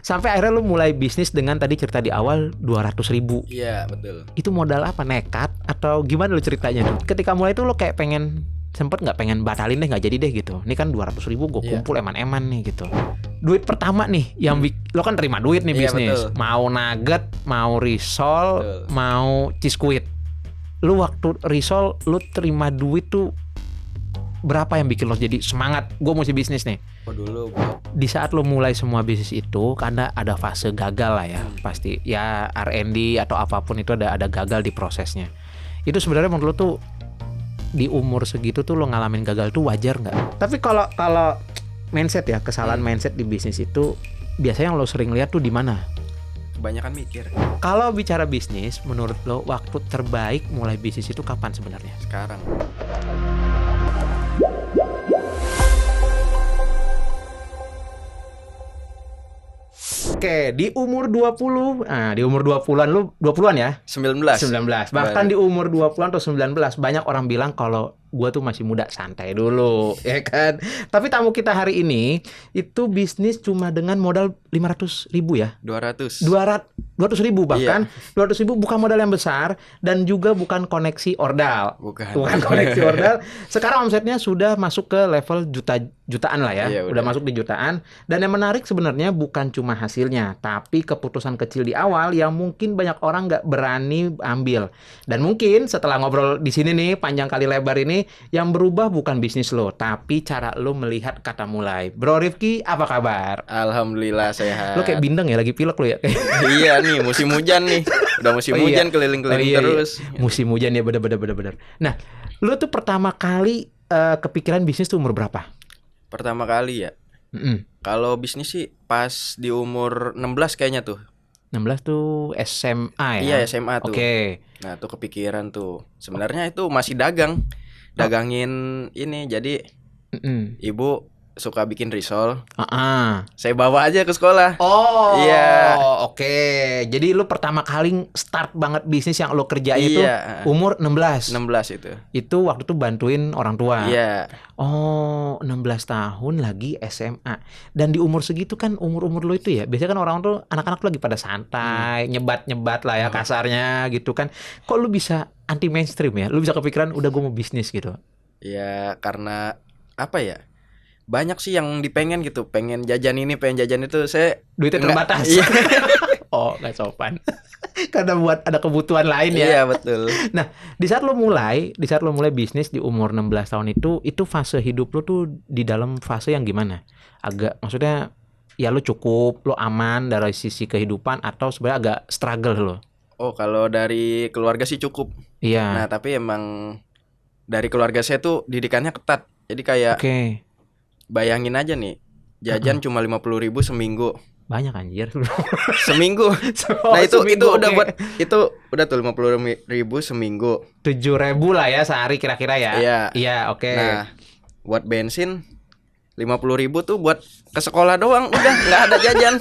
sampai akhirnya lu mulai bisnis dengan tadi cerita di awal 200.000. Iya, betul. Itu modal apa? Nekat atau gimana lu ceritanya tuh? Ketika mulai tuh lu kayak pengen sempet nggak pengen batalin deh, nggak jadi deh gitu. Ini kan 200.000 gue kumpul eman-eman nih gitu. Duit pertama nih yang lo kan terima duit nih bisnis. Betul. Mau nugget, mau risol, mau Ciskuit. Lu waktu risol lu terima duit tuh berapa yang bikin lo jadi semangat? Gue mesti bisnis nih. Oh dulu Di saat lo mulai semua bisnis itu, karena ada fase gagal lah ya, pasti ya R&D atau apapun itu ada gagal di prosesnya. Itu sebenarnya menurut lo tuh di umur segitu tuh lo ngalamin gagal tuh wajar nggak? Tapi kalau mindset ya, kesalahan mindset di bisnis itu biasanya yang lo sering lihat tuh di mana? kebanyakan mikir. Kalau bicara bisnis, menurut lo waktu terbaik mulai bisnis itu kapan sebenarnya? Sekarang. Oke, di umur 20, di umur 20-an lu 20-an ya? 19. Bahkan di umur 20-an atau 19 banyak orang bilang kalau gua tuh masih muda, santai dulu, ya kan? Tapi tamu kita hari ini itu bisnis cuma dengan modal 500.000 ya? 200.000 bahkan. 200.000 bukan modal yang besar dan juga bukan koneksi ordal. Bukan Koneksi ordal. Sekarang omsetnya sudah masuk ke level jutaan lah ya. Iya, udah masuk di jutaan. Dan yang menarik sebenarnya bukan cuma hasilnya, tapi keputusan kecil di awal yang mungkin banyak orang nggak berani ambil. Dan mungkin setelah ngobrol di sini nih panjang kali lebar ini, yang berubah bukan bisnis lo, tapi cara lo melihat kata mulai. Bro Rifki, apa kabar? Alhamdulillah sehat. Lo kayak bindeng ya, lagi pilek lo ya? Iya nih, musim hujan nih. Udah musim hujan, keliling-keliling terus. Musim hujan ya, bener. Nah, lo tuh pertama kali kepikiran bisnis tuh umur berapa? Pertama kali ya. Kalau bisnis sih pas di umur 16 kayaknya tuh. 16 tuh SMA ya? Iya, SMA tuh. Oke. Nah, tuh kepikiran tuh. Sebenarnya itu masih dagangin ini. Jadi ibu suka bikin risol. Saya bawa aja ke sekolah. Oh, iya. Oke. Jadi lu pertama kali start banget bisnis yang lu kerjain itu umur 16. 16 itu. Itu waktu itu bantuin orang tua. Iya. Oh, 16 tahun lagi SMA. Dan di umur segitu kan umur-umur lu itu ya, biasanya kan orang tuh anak-anak tuh lagi pada santai, nyebat-nyebat lah ya kasarnya gitu kan. Kok lu bisa anti mainstream ya? Lu bisa kepikiran udah gue mau bisnis gitu. Ya karena apa ya? Banyak sih yang dipengen gitu, pengen jajan ini, pengen jajan itu. Saya duitnya terbatas. Iya. Oh, nggak sopan. Karena buat ada kebutuhan lain ya. Iya, betul. Nah, di saat lo mulai bisnis di umur 16 tahun itu fase hidup lo tuh di dalam fase yang gimana? Agak maksudnya ya lo cukup, lo aman dari sisi kehidupan atau sebenarnya agak struggle lo? Oh, kalau dari keluarga sih cukup. Iya. Nah, tapi emang dari keluarga saya tuh didikannya ketat. Jadi kayak bayangin aja nih, jajan cuma 50.000 seminggu. Banyak anjir. Seminggu. Nah itu udah buat itu udah tuh 50.000 seminggu. 7.000 lah ya sehari kira-kira ya. Iya, oke. Nah buat bensin 50.000 tuh buat ke sekolah doang, udah nggak ada jajan.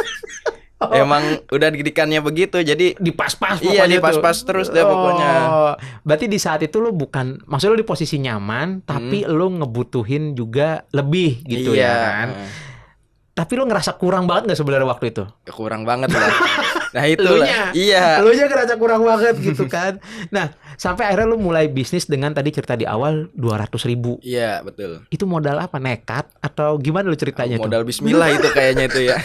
Emang udah didikannya begitu, jadi dipas-pas pokoknya. Iya, dipas-pas terus deh pokoknya. Berarti di saat itu lo bukan, maksudnya lo di posisi nyaman, tapi lo ngebutuhin juga lebih gitu ya kan. Tapi lo ngerasa kurang banget nggak sebenarnya waktu itu? Kurang banget lah. Nah itu lah. Iya. Lo nya ngerasa kurang banget gitu kan. Nah sampai akhirnya lo mulai bisnis dengan tadi cerita di awal 200.000. Iya betul. Itu modal apa? Nekat atau gimana lo ceritanya? Modal bismillah itu kayaknya itu ya.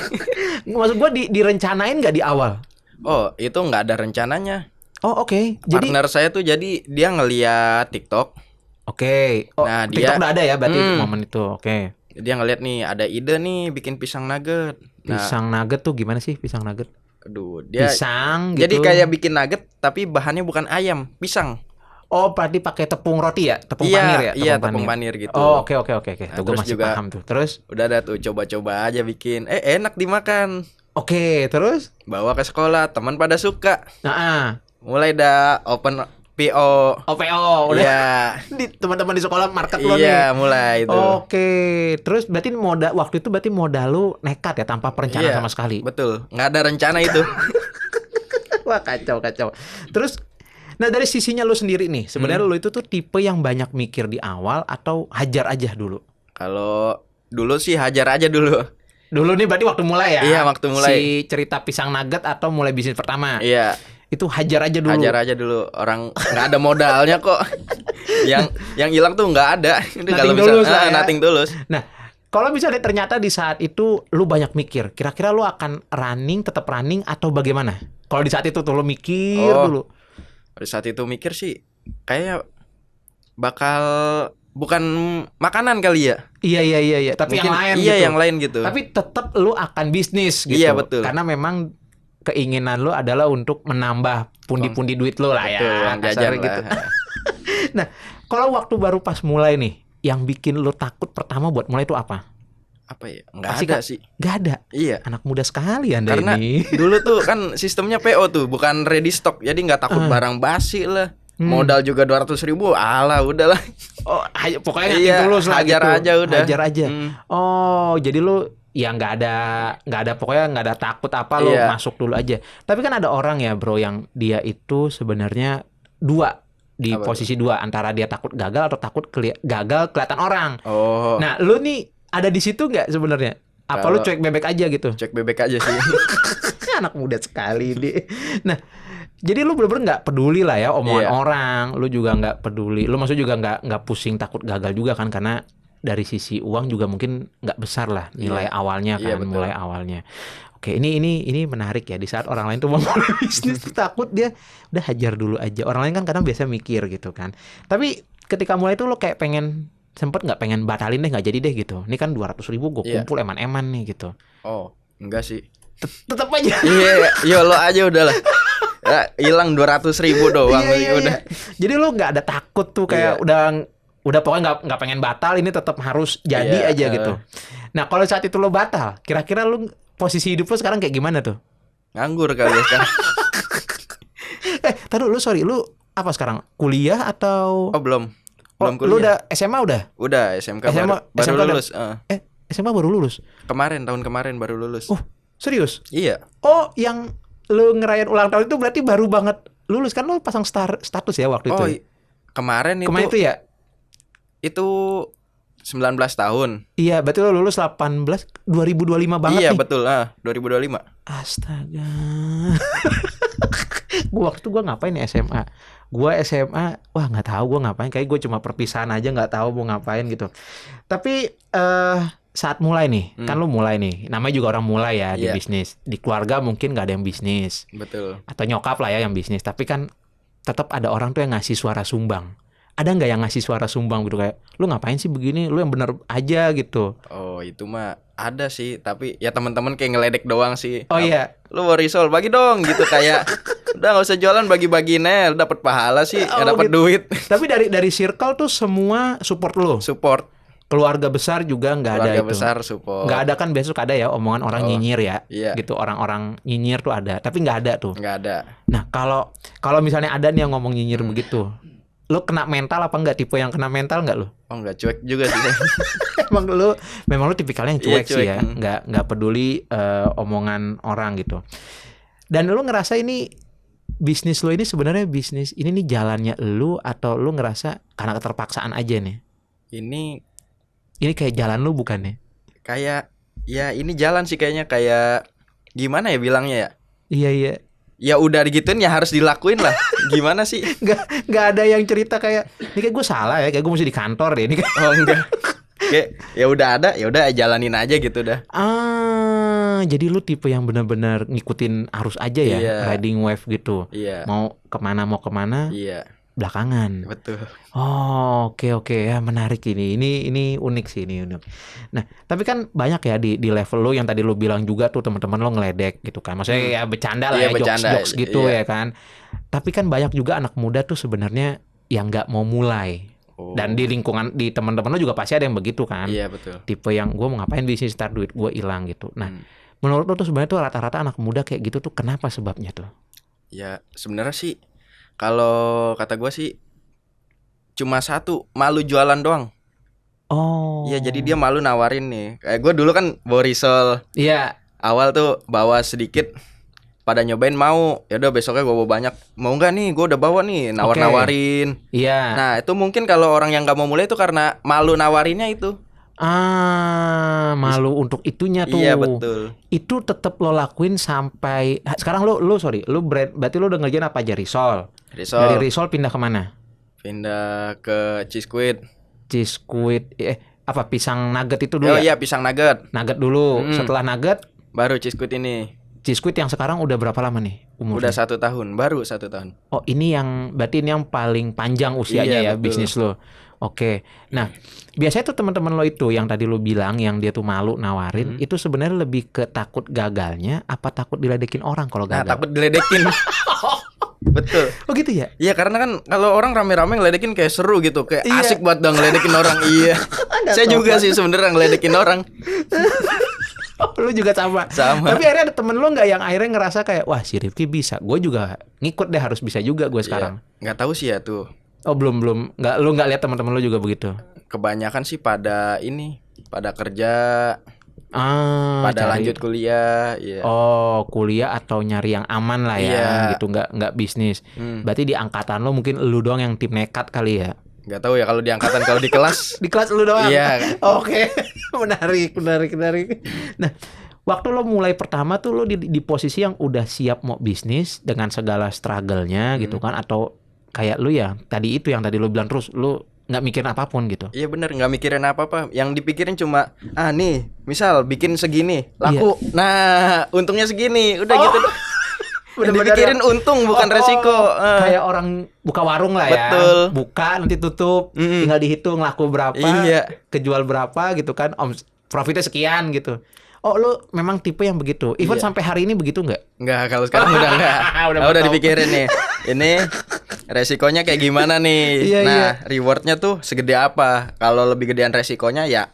Maksud gue direncanain nggak di awal? Oh itu nggak ada rencananya. Oh oke. Partner saya tuh jadi dia ngeliat TikTok. Oke. Oh, nah TikTok udah ada ya berarti momen itu. Oke. Dia ngeliat nih ada ide nih bikin pisang nugget. Pisang nugget tuh gimana sih pisang nugget? Aduh, dia pisang gitu. Jadi kayak bikin nugget tapi bahannya bukan ayam, pisang. Oh, berarti pakai tepung roti ya? Tepung panir ya? Iya, tepung panir gitu. Oh, oke. Nah, tuh gue masih juga, paham tuh. Terus? Udah ada tuh coba-coba aja bikin. Enak dimakan. Oke, terus? Bawa ke sekolah, teman pada suka. Mulai dah open PO. PO udah. Iya. Di teman-teman di sekolah market lo nih. Iya, mulai itu. Oke. Terus berarti waktu itu modal lu nekat ya tanpa perencanaan sama sekali. Betul. Nggak ada rencana itu. Wah, kacau. Terus dari sisinya lu sendiri nih, sebenarnya lu itu tuh tipe yang banyak mikir di awal atau hajar aja dulu? Kalau dulu sih hajar aja dulu. Dulu nih berarti waktu mulai ya? Iya, waktu mulai. Si cerita pisang nugget atau mulai bisnis pertama? Iya. Itu hajar aja dulu. Hajar aja dulu. Orang nggak ada modalnya kok. yang hilang tuh nggak ada. Itu kalau bisa nothing tulus. Nah, kalau misalnya ternyata di saat itu lu banyak mikir, kira-kira lu akan tetap running atau bagaimana? Kalau di saat itu tuh lu mikir dulu. Di saat itu mikir sih kayaknya bakal bukan makanan kali ya. Iya. Tapi mungkin yang lain gitu. Yang lain gitu. Tapi tetap lu akan bisnis gitu. Iya, betul. Karena memang keinginan lu adalah untuk menambah pundi-pundi duit lu lah ya. Uang jajan gitu. Nah, kalau waktu baru pas mulai nih, yang bikin lu takut pertama buat mulai itu apa? Apa ya? Nggak ada sih. Nggak ada? Iya. Anak muda sekali Anda karena ini. Karena dulu tuh kan sistemnya PO tuh, bukan ready stock. Jadi nggak takut barang basi lah. Modal juga 200.000, alah udahlah. Oh, pokoknya ngatin tulus lah hajar gitu. aja udah. Hajar aja. Oh, jadi lu ya nggak ada pokoknya nggak ada takut apa lu masuk dulu aja. Tapi kan ada orang ya bro yang dia itu sebenarnya posisi dua antara dia takut gagal atau takut gagal kelihatan orang. Oh. Nah, lu nih ada di situ nggak sebenarnya? Apa lu cuek bebek aja gitu? Cuek bebek aja sih. Anak muda sekali deh. Nah, jadi lu bener-bener nggak peduli lah ya omongan orang. Lu juga nggak peduli. Lu maksudnya juga nggak pusing takut gagal juga kan, karena dari sisi uang juga mungkin nggak besar lah nilai awalnya kan, mulai awalnya. Oke, ini menarik ya. Di saat orang lain tuh mau mulai bisnis takut, dia udah hajar dulu aja. Orang lain kan kadang biasa mikir gitu kan. Tapi ketika mulai tuh lo kayak sempet nggak pengen batalin deh, nggak jadi deh gitu. Ini kan 200.000 gue kumpul eman-eman nih gitu. Oh, enggak sih. Tetap aja. Iya, lo aja udahlah. Ya, hilang 200.000 doang. Udah. Jadi lo nggak ada takut tuh kayak udah pokoknya nggak pengen batal, ini tetap harus jadi aja gitu. Nah, kalau saat itu lo batal, kira-kira lo posisi hidup lo sekarang kayak gimana tuh? Nganggur kali ya sekarang. Tadi lu sorry, lu apa sekarang? Kuliah atau? Oh, belum kuliah. Lu udah SMA udah? Udah, SMK baru lulus. SMA baru lulus? Tahun kemarin baru lulus. Oh, serius? Iya. Oh, yang lu ngerayain ulang tahun itu berarti baru banget lulus kan, lu pasang status ya waktu itu? Oh, kemarin itu ya? Itu 19 tahun. Iya, berarti lo lulus 2025 banget nih. Iya, nih. betul. 2025. Astaga. Waktu gue ngapain ya SMA? Gue SMA, nggak tahu gue ngapain. Kayak gue cuma perpisahan aja, nggak tahu mau ngapain gitu. Tapi saat mulai nih, kan lo mulai nih. Namanya juga orang mulai ya di bisnis. Di keluarga mungkin nggak ada yang bisnis. Betul. Atau nyokap lah ya yang bisnis. Tapi kan tetap ada orang tuh yang ngasih suara sumbang. Ada nggak yang ngasih suara sumbang gitu kayak, lu ngapain sih begini, lu yang bener aja gitu? Oh, itu mah ada sih, tapi ya teman-teman kayak ngeledek doang sih. Oh iya. Lu mau risol bagi dong gitu kayak udah nggak usah jualan, bagi-bagi nih, dapat pahala sih, dapat duit. Tapi dari circle tuh semua support lu. Support. Keluarga besar juga nggak ada itu. Keluarga besar support. Nggak ada kan, besok ada ya omongan orang nyinyir ya. Iya. Gitu, orang-orang nyinyir tuh ada, tapi nggak ada tuh. Nggak ada. Nah, kalau misalnya ada nih yang ngomong nyinyir begitu, lu kena mental apa enggak? Tipe yang kena mental enggak lu? Oh, enggak, cuek juga sih. memang lu tipikalnya yang cuek sih ya. Enggak peduli omongan orang gitu. Dan lu ngerasa ini bisnis lu ini sebenarnya bisnis ini nih jalannya lu, atau lu ngerasa karena keterpaksaan aja nih? Ini kayak jalan lu bukan ya? Kayak ya ini jalan sih kayaknya, kayak gimana ya bilangnya ya? Iya. Ya udah digituin ya harus dilakuin lah. Gimana sih? Nggak ada yang cerita kayak ini kayak gue salah ya, kayak gue mesti di kantor deh ini. Oh enggak. Kayak ya udah ada, ya udah jalanin aja gitu dah. Jadi lu tipe yang benar-benar ngikutin arus aja ya, riding wave gitu. Iya. Mau kemana? Iya. Belakangan. Betul. Oh, oke ya, menarik ini. Ini unik sih, ini unik. Nah, tapi kan banyak ya di level lo yang tadi lo bilang juga tuh teman-teman lo ngeledek gitu kan. Maksudnya ya bercanda lah ya, jokes gitu ya kan. Tapi kan banyak juga anak muda tuh sebenarnya yang nggak mau mulai. Dan di lingkungan, di teman-teman lo juga pasti ada yang begitu kan. Iya, betul. Tipe yang gue mau ngapain bisnis, start duit gue hilang gitu. Nah, menurut lo tuh sebenarnya tuh rata-rata anak muda kayak gitu tuh kenapa sebabnya tuh? Ya, sebenarnya sih kalau kata gue sih cuma satu, malu jualan doang. Oh. Iya, jadi dia malu nawarin nih. Kayak gue dulu kan bawa risol. Iya. Awal tuh bawa sedikit, pada nyobain mau. Ya udah besoknya gue bawa banyak. Mau nggak nih? Gue udah bawa nih, nawarin. Iya. Nah itu mungkin kalau orang yang nggak mau mulai itu karena malu nawarinnya itu. Malu untuk itunya tuh. Iya betul. Itu tetap lo lakuin sampai sekarang berarti lo udah ngerjain apa aja? Risol. Dari Risol pindah kemana? Pindah ke Cisquit. Apa pisang nugget itu dulu ya? Oh iya, pisang nugget. Nugget dulu. Setelah nugget baru Cisquit ini. Cisquit yang sekarang udah berapa lama nih umurnya? Udah 1 tahun, baru 1 tahun. Oh berarti ini yang paling panjang usianya ya, betul. Bisnis lo. Oke. Nah, biasanya tuh teman-teman lo itu yang tadi lo bilang yang dia tuh malu nawarin, itu sebenarnya lebih ke takut gagalnya apa takut diledekin orang kalau gagal? Nah, takut diledekin. Betul. Oh gitu ya? Iya, karena kan kalau orang rame-rame ngeledekin kayak seru gitu, kayak asik banget dong ngeledekin orang. Iya. Saya juga sih sebenarnya ngeledekin orang. Lu juga sama. Tapi akhirnya ada temen lu nggak yang akhirnya ngerasa kayak wah si Rifki bisa, gue juga ngikut deh, harus bisa juga gue sekarang. Nggak tahu sih ya tuh. Oh belum lu nggak lihat teman-teman lu juga begitu? Kebanyakan sih pada kerja, pada lanjut kuliah. Yeah. Oh kuliah atau nyari yang aman lah ya, gitu, nggak bisnis. Berarti di angkatan lo mungkin lu doang yang tim nekat kali ya? Nggak tahu ya kalau di angkatan, kalau di kelas. Di kelas lu doang? Iya. Oke. Menarik. Nah, waktu lo mulai pertama tuh lo di posisi yang udah siap mau bisnis dengan segala struggle-nya gitu kan, atau kayak lu ya tadi itu yang tadi lo bilang terus lu nggak mikirin apapun gitu? Iya bener, nggak mikirin apa-apa. Yang dipikirin cuma nih misal bikin segini laku, nah untungnya segini, udah gitu. Dipikirin untung bukan resiko. Kayak orang buka warung lah ya. Betul. Buka nanti tutup, tinggal dihitung laku berapa, kejual berapa gitu kan, profitnya sekian gitu. Oh lu memang tipe yang begitu. Even sampai hari ini begitu nggak? Nggak, kalau sekarang udah nggak. udah dipikirin nih. Ini resikonya kayak gimana nih. Rewardnya tuh segede apa. Kalau lebih gedean resikonya ya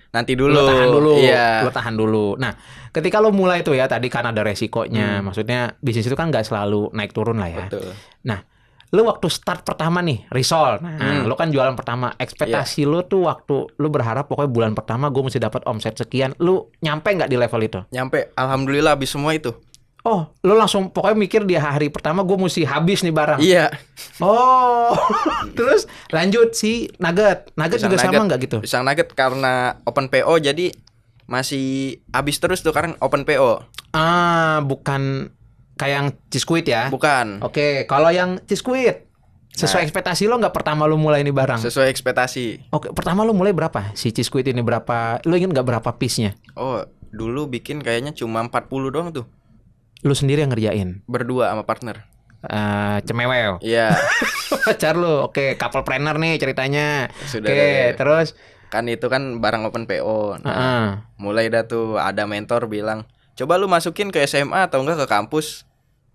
nanti dulu. Lo tahan dulu. Nah, ketika lo mulai tuh ya tadi kan ada resikonya. Maksudnya bisnis itu kan nggak selalu naik turun lah ya. Betul. Nah, lo waktu start pertama nih Risol. Nah, lo kan jualan pertama. Ekspektasi lo tuh waktu lo berharap pokoknya bulan pertama gue mesti dapat omset sekian. Lo nyampe nggak di level itu? Nyampe. Alhamdulillah habis semua itu. Oh, lo langsung pokoknya mikir di hari pertama gue mesti habis nih barang. Iya. Oh, terus lanjut si Nugget. Nugget juga sama nggak gitu? Pisang Nugget karena open PO jadi masih habis terus tuh karena open PO. Bukan kayak yang Cisquit ya? Bukan. Oke, kalau yang Cisquit sesuai ekspektasi lo nggak pertama lo mulai ini barang? Sesuai ekspektasi. Oke, pertama lo mulai berapa? Si Cisquit ini berapa? Lo ingat nggak berapa piece-nya? Oh, dulu bikin kayaknya cuma 40 doang tuh. Lu sendiri yang ngerjain? Berdua sama partner. Cemewel. Iya. Pacar lu. Oke, couple planner nih ceritanya. Oke, terus kan itu kan barang open PO. Nah, mulai dah tuh ada mentor bilang, "Coba lu masukin ke SMA atau enggak ke kampus."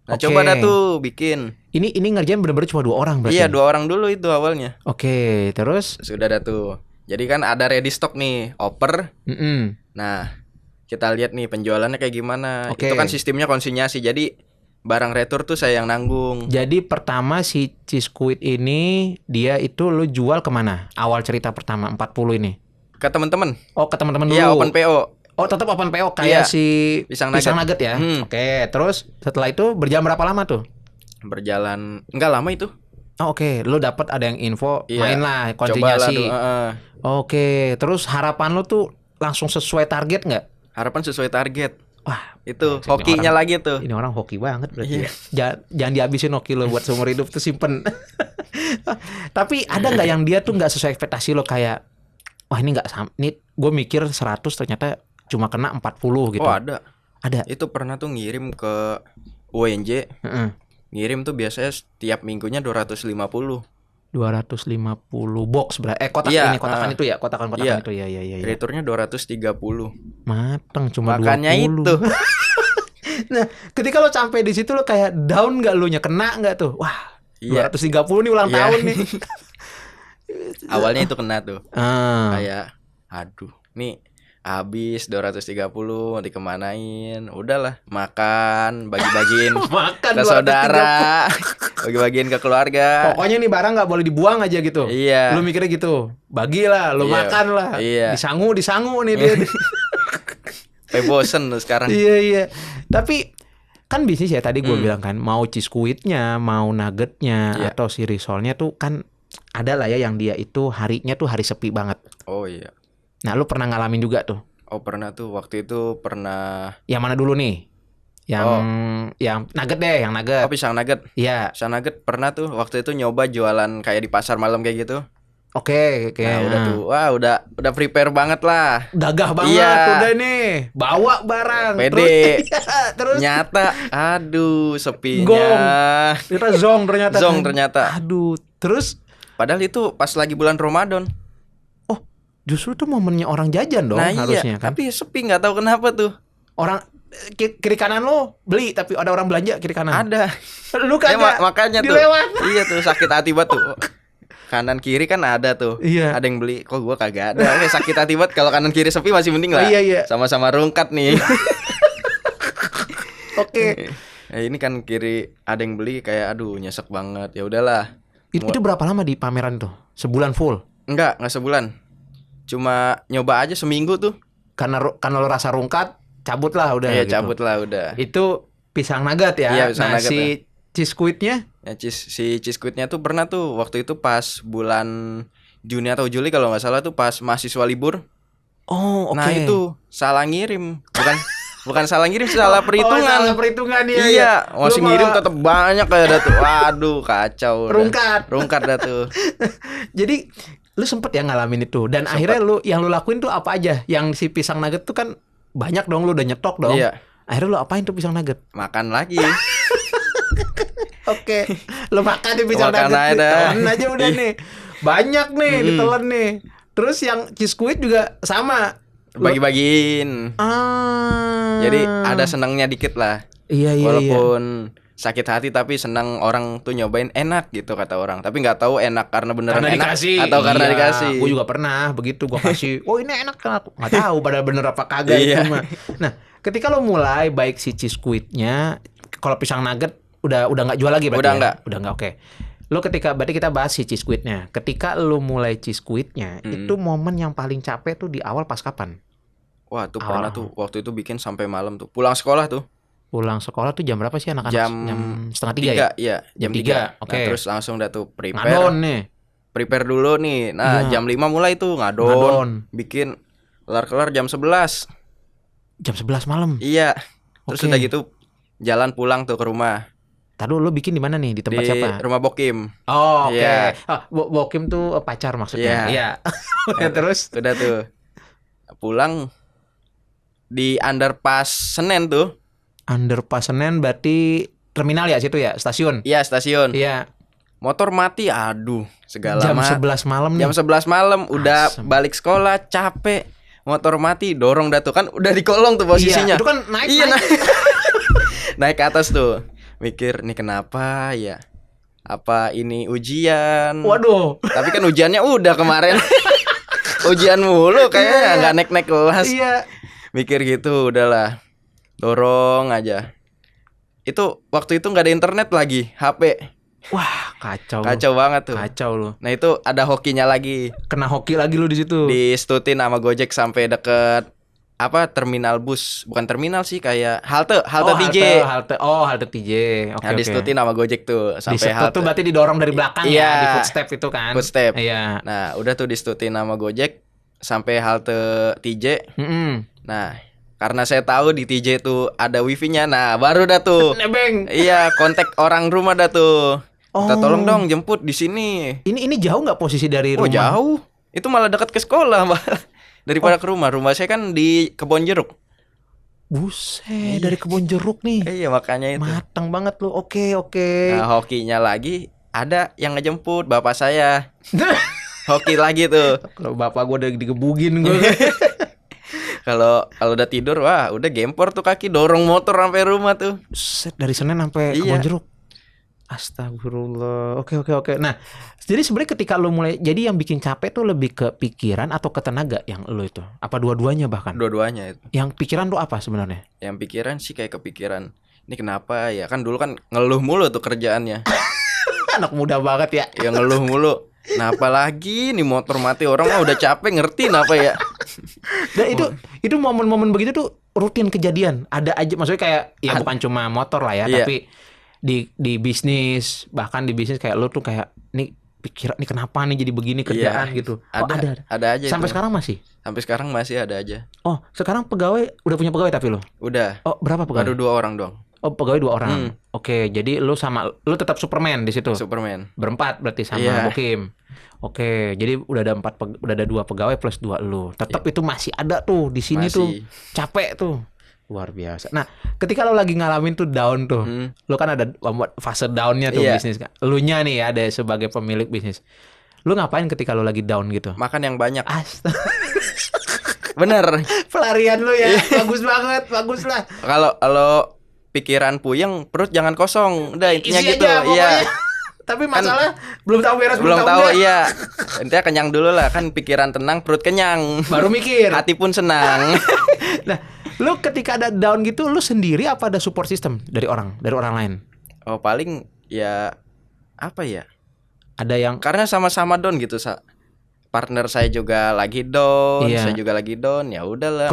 Nah, coba dah tuh bikin. Ini ngerjain bener-bener cuma 2 orang berarti? Iya, 2 orang dulu itu awalnya. Oke, terus sudah dah tuh. Jadi kan ada ready stock nih, oper. Nah, kita lihat nih penjualannya kayak gimana. Itu kan sistemnya konsinyasi. Jadi barang retur tuh saya yang nanggung. Jadi pertama si Cisquit ini dia itu lu jual kemana? Awal cerita pertama 40 ini. Ke teman-teman. Oh, ke teman-teman dulu. Iya, open PO. Oh, tetap open PO kayak si pisang nugget ya. Oke, terus setelah itu berjalan berapa lama tuh? Berjalan enggak lama itu. Oh, oke, lu dapat ada yang info, main lah konsinyasi. Oke, terus harapan lu tuh langsung sesuai target nggak? Harapan sesuai target. Wah, itu hokinya lagi tuh. Ini orang hoki banget berarti. Jangan dihabisin hoki lo buat seumur hidup tuh, simpen. Tapi ada nggak yang dia tuh nggak sesuai ekspektasi lo, kayak wah ini nggak, ini gue mikir 100 ternyata cuma kena 40 gitu. Oh, ada. Ada. Itu pernah tuh ngirim ke UNJ. Ngirim tuh biasanya setiap minggunya 250 box berarti kotakan itu ya, kotakan itu ya. Returnya 230. Mateng cuma makanya 20. Itu. Nah, ketika lo sampai di situ lo kayak down nggak, lo nya kena nggak tuh? Wah, 230 nih ulang tahun nih. Awalnya itu kena tuh. Kayak aduh, nih habis 230 mau dikemanain? Udahlah, makan, bagi-bagiin ke saudara, bagi-bagiin ke keluarga. Pokoknya nih barang nggak boleh dibuang aja gitu. Iya. Lu mikirnya gitu, bagilah, lu makan lah. Iya. Disangu nih dia. Bosen tuh sekarang. Iya. Tapi kan bisnis ya tadi gue bilang kan, mau Cisquitnya, mau nuggetnya, atau si Risolnya tuh kan ada lah ya yang dia itu harinya tuh hari sepi banget. Oh iya. Nah, lu pernah ngalamin juga tuh? Oh pernah tuh, waktu itu pernah. Yang mana dulu nih? Yang nugget deh, yang nugget. Oh pisang nugget. Iya. Pisang nugget pernah tuh, waktu itu nyoba jualan kayak di pasar malam kayak gitu. Oke. Nah udah tuh, wah udah prepare banget lah. Gagah banget udah nih, bawa barang. Pede. Terus nyata, aduh sepinya. Gong. Kita ternyata. Ternyata. Aduh, terus padahal itu pas lagi bulan Ramadan. Oh, justru tuh momennya orang jajan dong harusnya kan. Tapi sepi, nggak tahu kenapa tuh. Orang kiri kanan lo beli tapi ada orang belanja kiri kanan. Ada. Lu kagak. Makanya tuh. Iya tuh sakit hati banget tuh. Kanan kiri kan ada tuh. Iya. Ada yang beli, kok gua kagak ada. Oke, sakit hati banget kalau kanan kiri sepi masih mending lah. Iya. Sama-sama rungkat nih. Oke. Ini kan kiri ada yang beli kayak aduh nyesek banget. Ya udahlah. Itu berapa lama di pameran tuh? Sebulan full? Enggak sebulan. Cuma nyoba aja seminggu tuh. Karena lo rasa rungkat, cabut lah udah. Iya, gitu. cabut lah udah. Itu pisang nugget ya. Iya, pisang nugget si ya. cheese squidnya? Ya, si cheese squidnya tuh pernah tuh waktu itu pas bulan Juni atau Juli kalau nggak salah tuh pas mahasiswa libur. Oh, oke. Nah itu salah ngirim, bukan salah ngirim, salah perhitungan. Oh, salah perhitungan ya. Iya, masih ngirim tetap banyak kayak dah tuh. Waduh, kacau. Rungkat dah tuh. Jadi lu sempet ya ngalamin itu dan akhirnya yang lu lakuin tuh apa aja? Yang si pisang nugget tuh kan banyak dong, lu udah nyetok dong. Iya. Akhirnya lu apain tuh pisang nugget? Makan lagi. Oke. Lu makan di pisang Makan nugget. Telan aja udah nih. Banyak nih ditelan nih. Terus yang cheese squid juga sama. Bagi-bagiin. Jadi ada senangnya dikit lah. Iya. Walaupun sakit hati tapi senang orang tuh nyobain enak gitu kata orang. Tapi nggak tahu enak karena beneran enak dikasih. Atau karena dikasih. Gue juga pernah begitu, gue kasih. Oh ini enak kan aku nggak tahu pada bener apa kagak itu mah. Nah ketika lo mulai baik si cheese squidnya, kalau pisang nugget udah nggak jual lagi berarti. Udah nggak oke. Lo berarti kita bahas si cheese squidnya. Ketika lo mulai cheese squidnya, itu momen yang paling capek tuh di awal pas kapan? Wah tuh pernah tuh waktu itu bikin sampai malam tuh. Pulang sekolah tuh. Pulang sekolah tuh jam berapa sih anak-anak? Jam 2:30 ya? Iya, jam 3. Oke. Nah, terus langsung dah tuh prepare. Ngadon nih. Prepare dulu nih. Nah, jam 5 mulai tuh ngadon. Bikin kelar-kelar jam 11. Jam 11 malam. Iya. Terus udah gitu jalan pulang tuh ke rumah. Tadi lu bikin di mana nih? Di tempat siapa? Di rumah Bokim. Oh, oke. Bokim tuh pacar maksudnya. Iya. Terus udah tuh. Pulang di underpass Senen tuh. Underpass Senen berarti terminal ya situ ya, stasiun. Iya, stasiun. Iya. Motor mati, aduh, segala jam 11 malam nih. Jam 11 malam udah balik sekolah, capek. Motor mati, dorong dah tuh kan udah di kolong tuh posisinya. Iya, itu kan naik. Naik ke atas tuh. Mikir nih kenapa ya? Apa ini ujian? Waduh. Tapi kan ujiannya udah kemarin. Ujian mulu kayaknya nggak naik kelas. Iya. Mikir gitu, udahlah. Dorong aja. Itu waktu itu nggak ada internet lagi, HP. Wah, kacau. Kacau banget tuh. Kacau lu. Nah, itu ada hokinya lagi. Kena hoki lagi lu di situ. Distutin sama Gojek sampai deket terminal bus. Bukan terminal sih, kayak halte TJ. Halte TJ. Oke. Distutin sama Gojek tuh sampai halte. Itu berarti didorong dari belakang ya, di footstep itu kan. Footstep. Iya. Nah, udah tuh distutin sama Gojek sampai halte TJ. Nah, karena saya tahu di TJ tuh ada wifi-nya. Nah, baru dah tuh. Nebeng. Iya, kontak orang rumah dah tuh. Minta tolong dong jemput di sini. Ini jauh nggak posisi dari rumah? Oh, jauh. Itu malah dekat ke sekolah, Mbak. Daripada ke rumah. Rumah saya kan di Kebon Jeruk. Buset, dari Kebon Jeruk nih. Iya, makanya itu. Matang banget lu. Oke. Nah, hokinya lagi ada yang ngejemput bapak saya. Hoki lagi tuh. Kalau bapak gue udah digebugin gue. Kalau udah tidur, wah udah gempor tuh kaki, dorong motor sampai rumah tuh. Set dari Senen sampai Kebon Jeruk. Astagfirullah. Oke. Nah, jadi sebenarnya ketika lu mulai, jadi yang bikin capek tuh lebih ke pikiran atau ke tenaga yang lu itu? Apa dua-duanya bahkan? Dua-duanya itu. Yang pikiran tuh apa sebenarnya? Yang pikiran sih kayak kepikiran. Ini kenapa ya? Kan dulu kan ngeluh mulu tuh kerjaannya. Anak muda banget ya. Ya ngeluh mulu. Nah, apalagi nih motor mati, orang mah udah capek ngerti apa ya. Dan itu momen-momen begitu tuh rutin kejadian. Ada aja, maksudnya kayak ya bukan cuma motor lah ya, tapi di bisnis, bahkan di bisnis kayak lu tuh kayak nih pikiran nih kenapa nih jadi begini kerjaan gitu. Ada aja. Sampai sekarang masih? Sampai sekarang masih ada aja. Oh, sekarang pegawai udah punya pegawai tapi lo? Udah. Oh, berapa pegawai? Baru 2 orang doang. Oh, pegawai 2 orang. Oke, jadi lu tetap Superman di situ. Superman. Berempat berarti sama Bokim. Oke, jadi udah ada 2 pegawai plus 2 lu. Tetap itu masih ada tuh di sini tuh. Capek tuh. Luar biasa. Nah, ketika lo lagi ngalamin tuh down tuh, lo kan ada fase downnya tuh bisnis. Lunya nih ada sebagai pemilik bisnis. Lo ngapain ketika lo lagi down gitu? Makan yang banyak. Bener. Pelarian lo ya. Bagus banget, bagus lah. Kalau pikiran puyeng, perut jangan kosong. Udah intinya isi gitu. Iya. Tapi masalah belum tahu beres, belum tahu iya. Intinya kenyang dulu lah, kan pikiran tenang, perut kenyang. Baru mikir. Hati pun senang. Nah, lu ketika ada down gitu, lu sendiri apa ada support system dari orang lain? Oh, paling ya apa ya? Ada yang karena sama-sama down gitu, partner saya juga lagi down, saya juga lagi down, ya udahlah.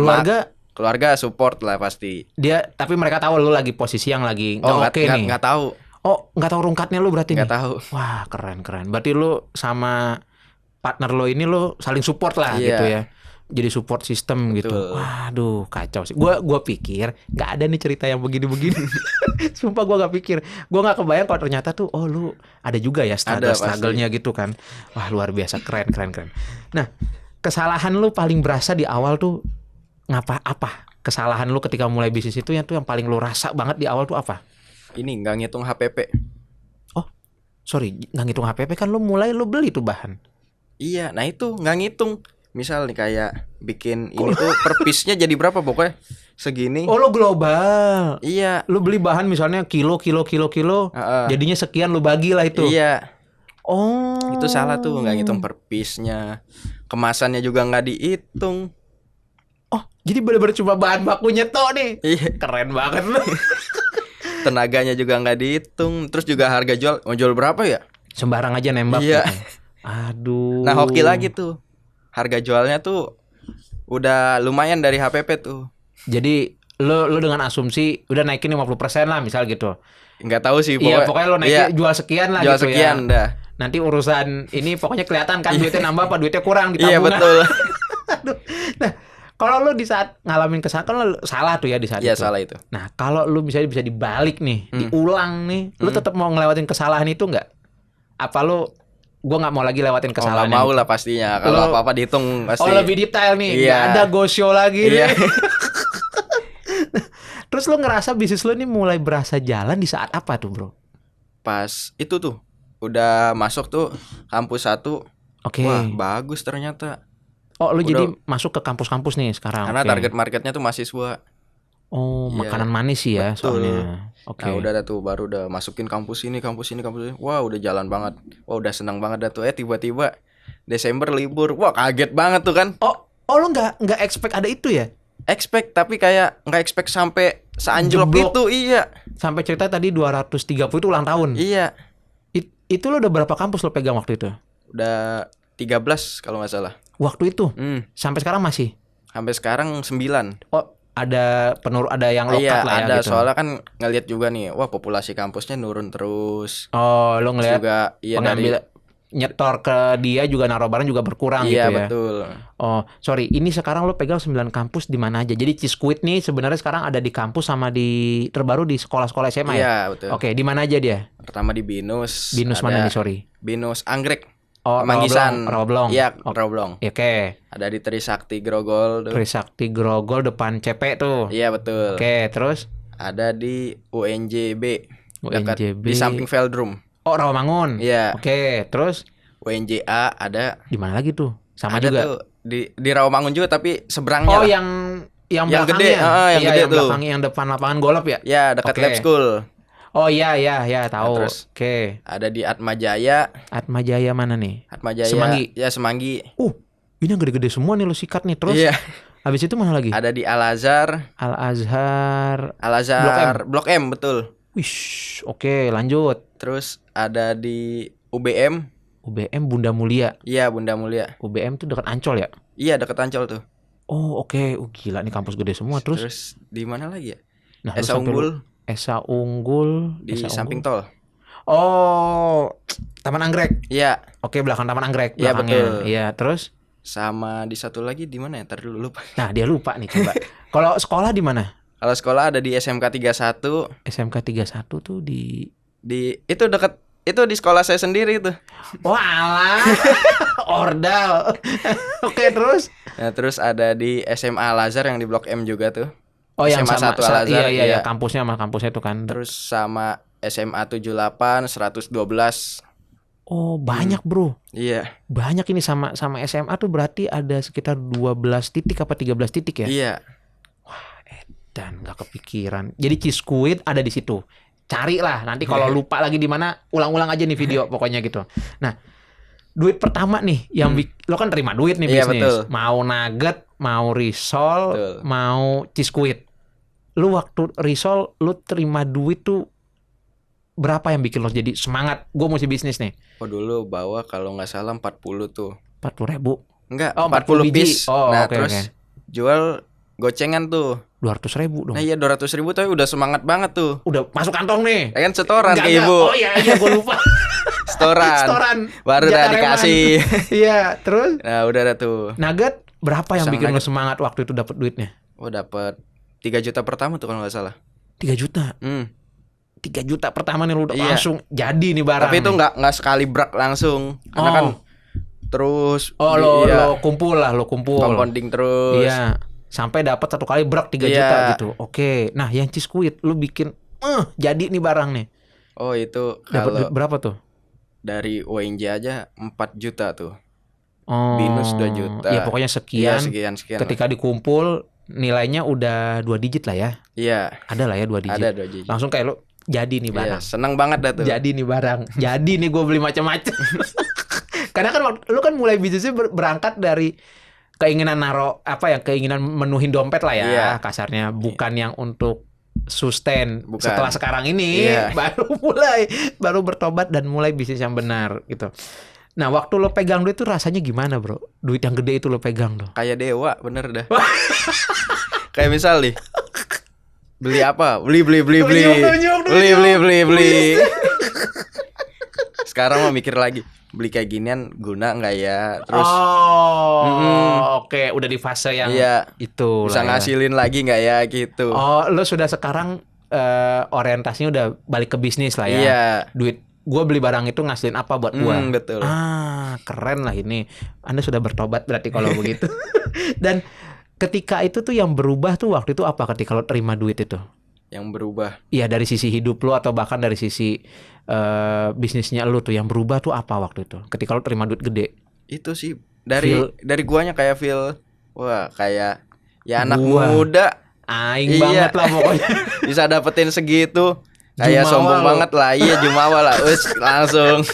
Keluarga support lah pasti. Dia tapi mereka tahu lu lagi posisi yang lagi oke nih. Nggak tahu. Oh, nggak tahu rungkatnya lu berarti nggak nih? Tahu. Wah, keren. Berarti lu sama partner lo ini lo saling support lah gitu ya. Jadi support system gitu. Waduh, kacau sih. Gua pikir nggak ada nih cerita yang begini-begini. Sumpah gua nggak pikir. Gua nggak kebayang kalau ternyata tuh lu ada juga ya struggle-nya gitu kan. Wah, luar biasa, keren. Nah, kesalahan lu paling berasa di awal tuh apa? Kesalahan lu ketika mulai bisnis itu yang paling lu rasa banget di awal tuh apa? Ini nggak ngitung HPP. Oh, sorry, nggak ngitung HPP kan lu beli tuh bahan. Iya, nah itu nggak ngitung. Misal nih kayak bikin ini tuh per piece-nya jadi berapa pokoknya segini. Oh, lu global. Iya. Lu beli bahan misalnya kilo. Jadinya sekian lu bagi lah itu. Iya. Oh. Itu salah tuh, nggak ngitung per piece-nya. Kemasannya juga nggak dihitung. Oh, jadi bener-bener cuma bahan bakunya toh nih. Iya. Keren banget lu. Tenaganya juga nggak dihitung. Terus juga harga mau jual berapa ya? Sembarang aja nembak. Iya. Gitu. Aduh. Nah, hoki lagi tuh. Harga jualnya tuh udah lumayan dari HPP tuh. Jadi lu dengan asumsi udah naikin 50% lah misal gitu. Enggak tahu sih pokoknya lu naikin jual sekian lah jual gitu sekian, ya. Dah. Nanti urusan ini pokoknya kelihatan kan duitnya nambah apa duitnya kurang di tabungan. Iya, betul. Aduh. Nah, kalau lu di saat ngalamin kesalahan kan lu salah tuh ya di saat itu. Iya, salah itu. Nah, kalau lu bisa dibalik nih, diulang nih, lu tetap mau ngelewatin kesalahan itu enggak? Apa lu gue nggak mau lagi lewatin kesalahan? Mau lah pastinya. Kalau apa-apa dihitung pasti. Oh, lebih detail nih. Iya. Gak ada go show lagi nih. Terus lu ngerasa bisnis lu ini mulai berasa jalan di saat apa tuh, bro? Pas itu tuh udah masuk tuh kampus 1. Oke. Wah, bagus ternyata. Oh, lu jadi masuk ke kampus-kampus nih sekarang. Karena target marketnya tuh mahasiswa. Oh, makanan manis sih ya. Betul. Soalnya. Oke. Nah, udah tuh baru udah masukin kampus ini. Wah, udah jalan banget. Wah, udah senang banget dah tuh. Tiba-tiba Desember libur. Wah, kaget banget tuh kan. Oh, lu nggak expect ada itu ya? Expect, tapi kayak nggak expect sampai seanjlok itu. Iya. Sampai cerita tadi 230 itu ulang tahun. Iya. Itu lo udah berapa kampus lo pegang waktu itu? Udah 13 kalau nggak salah. Waktu itu? Sampai sekarang masih? Sampai sekarang 9. Oh, ada yang lokat lah ya ada, gitu. Soalnya kan ngelihat juga nih, wah populasi kampusnya nurun terus. Oh, lo ngelihat juga pengambil nyetor ke dia juga naruh barang juga berkurang gitu ya. Iya, betul. Oh, sorry. Ini sekarang lo pegang 9 kampus di mana aja? Jadi Ciskuit nih sebenarnya sekarang ada di kampus sama di terbaru di sekolah-sekolah SMA ya? Iya, betul. Oke, di mana aja dia? Pertama di Binus. Binus mana nih, sorry? Binus Anggrek. Oh, Manggisan. Rawablong. Iya, Rawablong. Oke. Ada di Trisakti Grogol. Trisakti Grogol depan CP tuh. Iya, betul. Oke, terus? Ada di UNJB. UNJB. Di samping Veldrum. Oh, Rawamangun. Iya. Oke, terus? UNJA ada. Di mana lagi tuh? Sama ada juga. Tuh di Rawamangun juga tapi seberangnya. Oh, lah. yang gede. yang gede tuh. Belakangnya yang depan lapangan golf ya? Ya, dekat Lab School. Oh iya tahu. Nah, terus Oke. Ada di Atmajaya. Atmajaya mana nih? Atmajaya. Semanggi. Ya, Semanggi. Ini yang gede-gede semua nih lo sikat nih. Terus habis itu mana lagi? Ada di Al-Azhar. Blok M, betul. Wish, oke, lanjut. Terus ada di UBM. UBM Bunda Mulia. Iya, Bunda Mulia. UBM tuh dekat Ancol ya? Iya, dekat Ancol tuh. Oh, oke. Gila nih kampus gede semua. Terus di mana lagi ya? Nah, Esa Unggul. Esa Unggul di samping tol. Oh, Taman Anggrek. Iya. Oke, belakang Taman Anggrek. Iya, betul. Iya, terus? Sama di satu lagi di mana ya? Ntar dulu lupa. Nah, dia lupa nih coba. Kalau sekolah di mana? Kalau sekolah ada di SMK 31. SMK 31 tuh di itu dekat itu di sekolah saya sendiri itu. Oh, alah. Ordal. Oke, terus? Nah, terus ada di SMA Al Azhar yang di Blok M juga tuh. Oh, yang SMA sama 1 Al Azhar. Iya, kampusnya sama kampusnya tuh kan. Terus sama SMA 78 112. Oh, banyak, Bro. Iya. Banyak ini sama SMA tuh berarti ada sekitar 12 titik apa 13 titik ya? Iya. Wah, edan nggak kepikiran. Jadi Ciskuit ada di situ. Carilah nanti kalau lupa lagi di mana, ulang-ulang aja nih video pokoknya gitu. Nah, duit pertama nih yang lo kan terima duit nih Iya, bisnis. betul. Mau Nugget, mau Risol, Betul. mau Ciskuit. Lu waktu Risol lu terima duit tuh berapa yang bikin lo jadi semangat? Gue mesti bisnis nih. Oh, dulu bawa kalau nggak salah 40 tuh. 40.000. Enggak, Oh, 40 biji. piece. Oh, nah, oke, terus jual gocengan tuh. 200.000 dong. Nah, iya 200.000 tapi udah semangat banget tuh. Udah masuk kantong nih. Ya kan setoran Nggak ke ada. ibu. Oh iya gue lupa. Setoran. Baru Jatah udah Reman. dikasih. Iya, terus Nah, udah ada tuh. Nugget berapa yang Pisang bikin lo nugget. semangat waktu itu dapat duitnya? Oh, dapat 3 juta pertama tuh kalau nggak salah. 3 juta. 3 juta pertama nih lo udah Iya. langsung jadi nih barang. Tapi itu nih. nggak sekali brak langsung. Karena Oh. kan terus lo iya, kumpul lah, lo kumpul. compounding terus. Iya. Sampai dapat satu kali brak 3 Iya. juta gitu. Oke. Nah, yang Ciskuit lo bikin jadi nih barang nih. Oh, itu Dapat kalau duit berapa tuh? dari UNJ aja 4 juta tuh. Oh. Binus 2 juta. Ya pokoknya Iya, sekian. sekian. Ketika dikumpul nilainya udah 2 digit lah ya. Iya, Ada lah ya 2 digit. ada 2 digit. Langsung kayak lo jadi nih Iya, barang. seneng banget dah tuh. Jadi nih barang. Jadi nih gue beli macam-macam. Karena kan lu kan mulai bisnisnya berangkat dari keinginan keinginan menuhin dompet lah ya, Iya. kasarnya, bukan yang untuk sustain. Bukan. Setelah sekarang ini Iya. baru bertobat dan mulai bisnis yang benar gitu. Nah, waktu lo pegang duit itu rasanya gimana, Bro? Duit yang gede itu lo pegang tuh. Kayak dewa, bener dah. Kayak misal nih, beli apa? Beli. Tunjuk. Beli. Sekarang mau mikir lagi, beli kayak ginian guna nggak ya? Terus oke, udah di fase yang iya, itu bisa lah ya. ngasilin lagi nggak ya gitu. Oh, lo sudah sekarang orientasinya udah balik ke bisnis lah ya. Iya. Duit gue beli barang itu ngasilin apa buat gue. Betul. Keren lah ini. Anda sudah bertobat berarti kalau begitu. Dan ketika itu tuh yang berubah tuh waktu itu apa ketika lo terima duit itu? Yang berubah. Iya, dari sisi hidup lo atau bahkan dari sisi bisnisnya lo tuh yang berubah tuh apa waktu itu? Ketika lo terima duit gede. Itu sih dari guanya kayak feel, wah kayak ya anak Gua. muda. Aing Iya. banget lah pokoknya. Bisa dapetin segitu. Kayak Jumawa sombong lo. banget lah. Iya, jumawa lah. Wes langsung.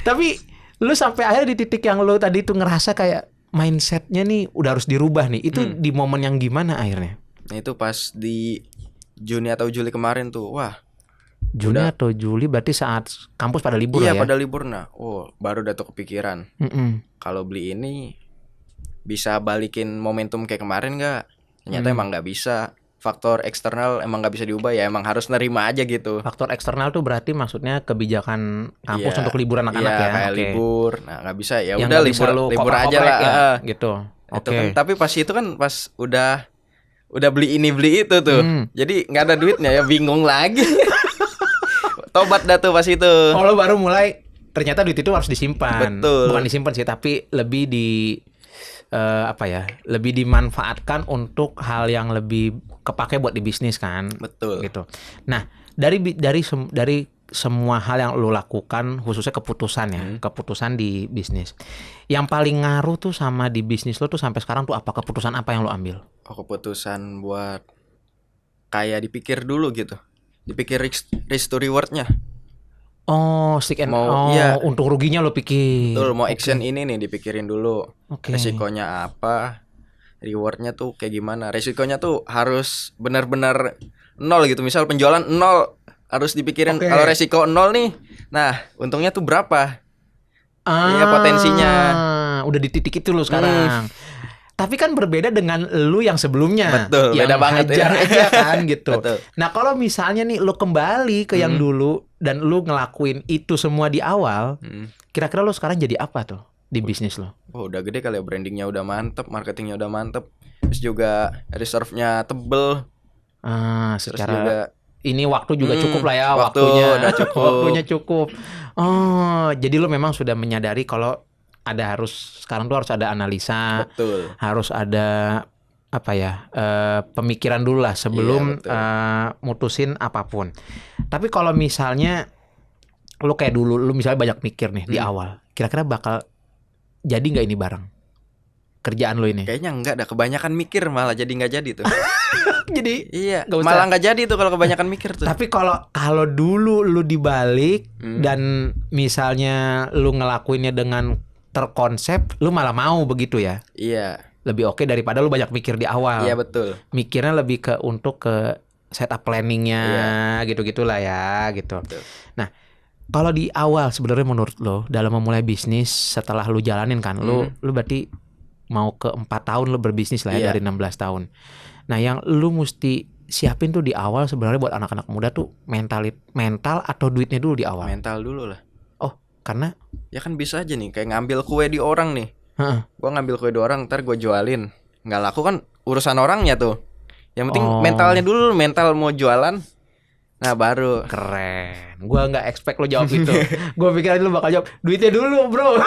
Tapi lu sampai akhirnya di titik yang lu tadi tuh ngerasa kayak mindsetnya nih udah harus dirubah nih. Itu di momen yang gimana akhirnya? Nah, itu pas di Juni atau Juli kemarin tuh. Wah, Juni udah. atau Juli berarti saat kampus pada libur iya lah ya? pada libur. Nah, baru udah tuh kepikiran. Kalau beli ini bisa balikin momentum kayak kemarin nggak? Ternyata emang nggak bisa. Faktor eksternal emang nggak bisa diubah ya. Emang harus nerima aja gitu. Faktor eksternal tuh berarti maksudnya kebijakan kampus Iya, untuk liburan anak-anak iya, ya? kayak Oke. libur. Nah, nggak bisa ya. Yang Udah nggak bisa libur lu libur aja koprek lah. ya, gitu. Itu Oke. kan, tapi pas itu kan pas udah beli ini beli itu tuh. Jadi nggak ada duitnya ya, bingung lagi. Tobat dah tuh pas itu. Oh, lo baru mulai ternyata duit itu harus disimpan. Betul. Bukan disimpan sih, tapi lebih lebih dimanfaatkan untuk hal yang lebih kepake buat di bisnis kan. Betul. Gitu. Nah, dari semua hal yang lo lakukan, khususnya keputusan ya, keputusan di bisnis. Yang paling ngaruh tuh sama di bisnis lo tuh sampai sekarang tuh apa? Keputusan apa yang lo ambil? Keputusan buat kayak dipikir dulu gitu. Dipikir risk to rewardnya. Oh, stick and iya. untung ruginya lo pikir. Betul, mau action ini nih dipikirin dulu. Oke. Resikonya apa? Rewardnya tuh kayak gimana? Resikonya tuh harus benar-benar nol gitu. Misal penjualan nol, harus dipikirin. Oke. Kalau resiko nol nih, nah untungnya tuh berapa? Iya, potensinya. Udah di titik itu lo sekarang. Tapi kan berbeda dengan lu yang sebelumnya. Betul, yang beda banget hajar ya. aja kan gitu. Betul. Nah, kalau misalnya nih lu kembali ke yang dulu, dan lu ngelakuin itu semua di awal, Hmm. kira-kira lu sekarang jadi apa tuh di bisnis lo? Oh, udah gede kali ya, brandingnya udah mantep, marketingnya udah mantep, terus juga reserve-nya tebel, terus Secara juga ini waktu juga cukup lah ya, waktu waktunya udah cukup. waktunya cukup. Oh, jadi lu memang sudah menyadari kalau sekarang tuh harus ada analisa, Betul. harus ada apa ya, pemikiran dulu lah sebelum Iya, betul. mutusin apapun. Tapi kalau misalnya lu kayak dulu, lu misalnya banyak mikir nih di awal, kira-kira bakal jadi nggak ini barang kerjaan lu ini? Kayaknya enggak dah, kebanyakan mikir malah jadi nggak jadi tuh. Jadi Iya, nggak usah. malah nggak jadi tuh kalau kebanyakan mikir tuh. Tapi kalau dulu lu dibalik dan misalnya lu ngelakuinnya dengan terkonsep, lu malah mau begitu ya? Iya, Lebih oke daripada lu banyak mikir di awal. iya betul. Mikirnya lebih untuk ke setup planningnya, gitu-gitulah ya, gitu. Betul. Nah, kalau di awal sebenarnya menurut lo dalam memulai bisnis setelah lu jalanin kan, lu berarti mau ke 4 tahun lu berbisnis lah ya, dari 16 tahun. Nah, yang lu mesti siapin tuh di awal sebenarnya buat anak-anak muda tuh mental atau duitnya dulu di awal. Mental dulu lah. Oh, karena Ya kan bisa aja nih, kayak ngambil kue di orang nih. Gua ngambil kue di orang, ntar gue jualin. Nggak laku kan urusan orangnya tuh. Yang penting mentalnya dulu, mental mau jualan. Nah baru. Keren. Gua nggak expect lo jawab itu. Gua pikir lu bakal jawab duitnya dulu, bro.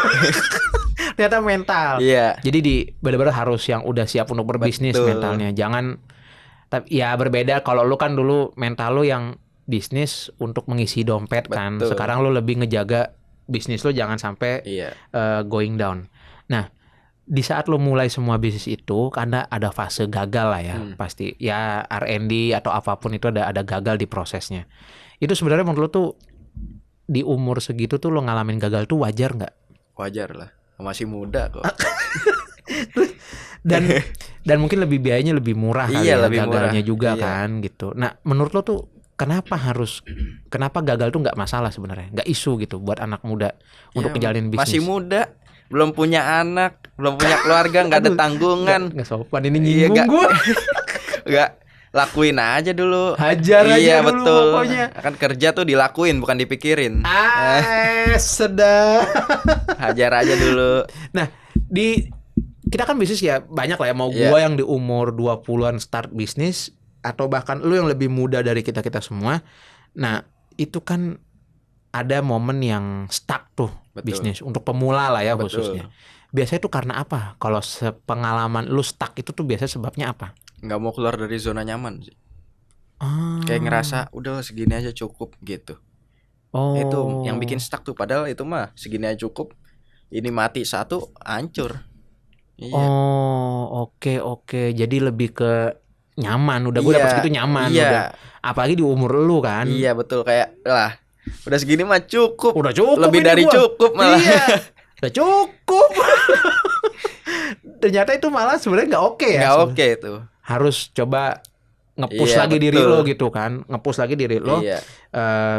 Ternyata mental. Iya. Jadi benar-benar harus yang udah siap untuk berbisnis. Betul. Mentalnya. Jangan, tapi ya berbeda kalau lu kan dulu mental lu yang bisnis untuk mengisi dompet kan. Betul. Sekarang lu lebih ngejaga bisnis lu jangan sampai Iya. going down. Nah, di saat lo mulai semua bisnis itu, karena ada fase gagal lah ya, pasti ya R&D atau apapun itu ada gagal di prosesnya. Itu sebenarnya menurut lo tuh di umur segitu tuh lo ngalamin gagal tuh wajar nggak? Wajar lah, masih muda kok. Dan mungkin biayanya lebih murah kali Iya, ya, lebih gagalnya murah. juga Iya. kan gitu. Nah, menurut lo tuh kenapa gagal tuh nggak masalah sebenarnya, nggak isu gitu buat anak muda untuk Iya, ngejalanin bisnis? masih muda, belum punya anak, belum punya keluarga, nggak ada tanggungan. Nggak sopan ini Iya, nyinggung gue. Nggak, lakuin aja dulu. Hajar aja Iya, dulu betul. pokoknya. Kan kerja tuh dilakuin, bukan dipikirin. Sedap. Hajar aja dulu. Nah, kita kan bisnis ya banyak lah ya, mau Iya. gua yang di umur 20-an start bisnis atau bahkan lu yang lebih muda dari kita-kita semua. Nah, itu kan ada momen yang stuck tuh. Betul. Bisnis untuk pemula lah ya. Betul. Khususnya. Biasanya itu karena apa? Kalau sepengalaman lu stuck itu tuh biasanya sebabnya apa? Nggak mau keluar dari zona nyaman sih. Ah. Kayak ngerasa udah segini aja cukup gitu. Itu yang bikin stuck tuh. Padahal itu mah segini aja cukup. Ini mati satu, hancur. Iya. Oh, oke. Jadi lebih ke nyaman. Udah gue Iya, dapet segitu nyaman. iya. Udah. Apalagi di umur lu kan. Iya betul, kayak lah udah segini mah cukup. Udah cukup. Lebih ini dari gua. cukup malah. Iya. Udah cukup. Ternyata itu malah sebenarnya nggak oke ya. Nggak oke itu. Harus coba nge-push Iya, lagi diri betul. lo gitu kan. Nge-push lagi diri lo. Iya.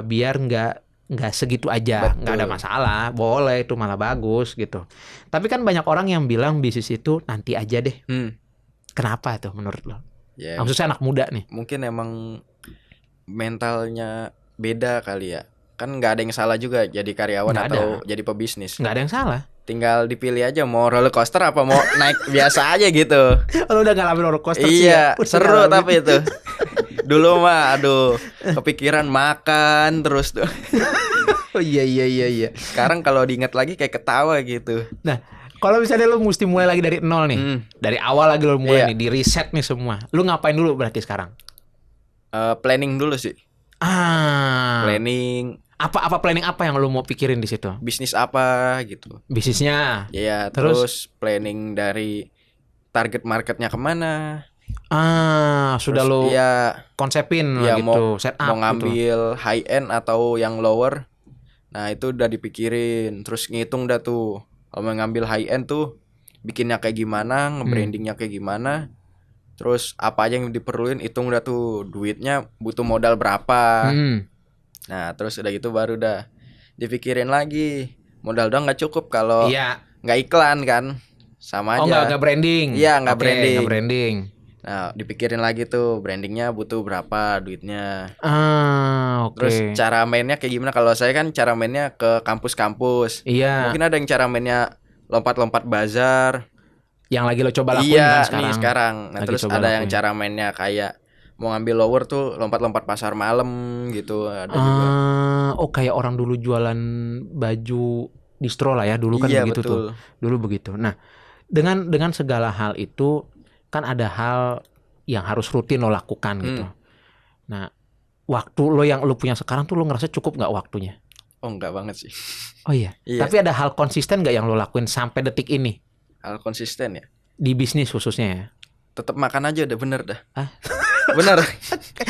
Biar nggak segitu aja. Betul. Nggak ada masalah. Boleh, itu malah bagus gitu. Tapi kan banyak orang yang bilang bisnis itu nanti aja deh. Kenapa tuh menurut lo? Ya, Maksudnya anak muda nih. mungkin emang mentalnya beda kali ya. Kan nggak ada yang salah juga jadi karyawan Nggak atau jadi pebisnis. Nggak ada yang salah. Tinggal dipilih aja mau roller coaster apa mau naik biasa aja gitu. Lo udah ngalamin roller coaster sih ya? Iya, Udah seru ngalamin. tapi itu. Dulu mah aduh, kepikiran makan terus tuh. Oh iya. Sekarang kalau diingat lagi kayak ketawa gitu. Nah, kalau misalnya lo mesti mulai lagi dari nol nih. Dari awal lagi lo mulai Iya. nih, di reset nih semua. Lo ngapain dulu berarti sekarang? Planning dulu sih. Planning Apa planning apa yang lo mau pikirin di situ? bisnis apa gitu. Bisnisnya. Ya, Terus? terus planning dari target marketnya kemana. Sudah Terus, lo ya, konsepin lah ya gitu, set up mau gitu. ngambil high end atau yang lower. Nah, itu udah dipikirin. Terus ngitung dah tuh. Kalau mau ngambil high end tuh bikinnya kayak gimana, nge-brandingnya kayak gimana. Terus apa aja yang diperluin, hitung dah tuh. Duitnya butuh modal berapa. Nah, terus udah gitu baru dah dipikirin lagi. Modal doang nggak cukup kalau Iya. nggak iklan kan. Sama Oh aja. nggak branding. Iya, nggak Oke, branding. nggak branding. Nah, dipikirin lagi tuh brandingnya butuh berapa duitnya. Terus cara mainnya kayak gimana? Kalau saya kan cara mainnya ke kampus-kampus. Iya. Mungkin ada yang cara mainnya lompat-lompat bazar. Yang lagi lo coba lakuin kan sekarang. Nih sekarang. Nah, Lagi terus coba ada yang lakuin. cara mainnya kayak mau ngambil lower tuh lompat-lompat pasar malam gitu. Ada juga. Oh, kayak orang dulu jualan baju distro lah ya, dulu kan Iya, begitu betul. tuh. Dulu begitu. Nah, dengan segala hal itu kan ada hal yang harus rutin lo lakukan gitu. Nah, waktu lo yang lo punya sekarang tuh lo ngerasa cukup nggak waktunya? Oh, enggak banget sih. Oh iya. Iya. Tapi ada hal konsisten nggak yang lo lakuin sampai detik ini Hal konsisten ya. di bisnis khususnya ya? Tetap makan aja udah bener dah. Ah? Bener.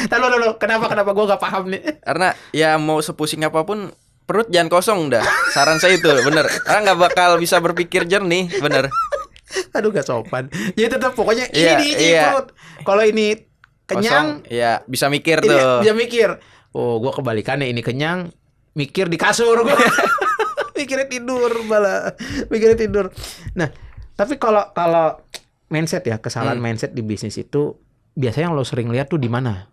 Lalu kenapa gue nggak paham nih? Karena ya mau sepusing apapun perut jangan kosong dah. Saran saya itu bener. Karena nggak bakal bisa berpikir jernih, bener. Aduh gak sopan. Jadi tetap pokoknya Iya, ini iya. perut. Kalau ini kenyang, Kosong, ya bisa mikir ini tuh. bisa mikir. Oh, gue kebalikannya, ini kenyang, mikir di kasur gue. Mikirnya tidur malah. Mikirnya tidur. Nah, tapi kalau mindset ya, kesalahan mindset di bisnis itu biasanya yang lo sering lihat tuh di mana?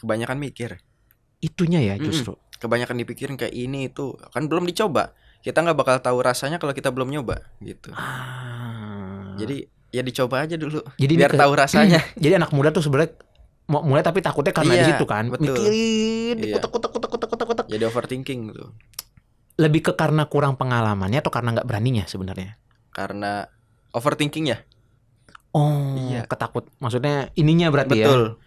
Kebanyakan mikir. Itunya ya justru. Kebanyakan dipikirin kayak ini itu kan belum dicoba. Kita nggak bakal tahu rasanya kalau kita belum nyoba gitu. Jadi ya dicoba aja dulu. Jadi biar tahu rasanya. Jadi anak muda tuh sebenarnya mau mulai tapi takutnya karena di situ kan. Betul. Mikirin, Iya. kutek. Jadi overthinking tuh. Lebih ke karena kurang pengalamannya atau karena nggak beraninya sebenarnya? Karena overthinking ya. Oh, Iya. ketakut. Maksudnya ininya berarti Betul. ya.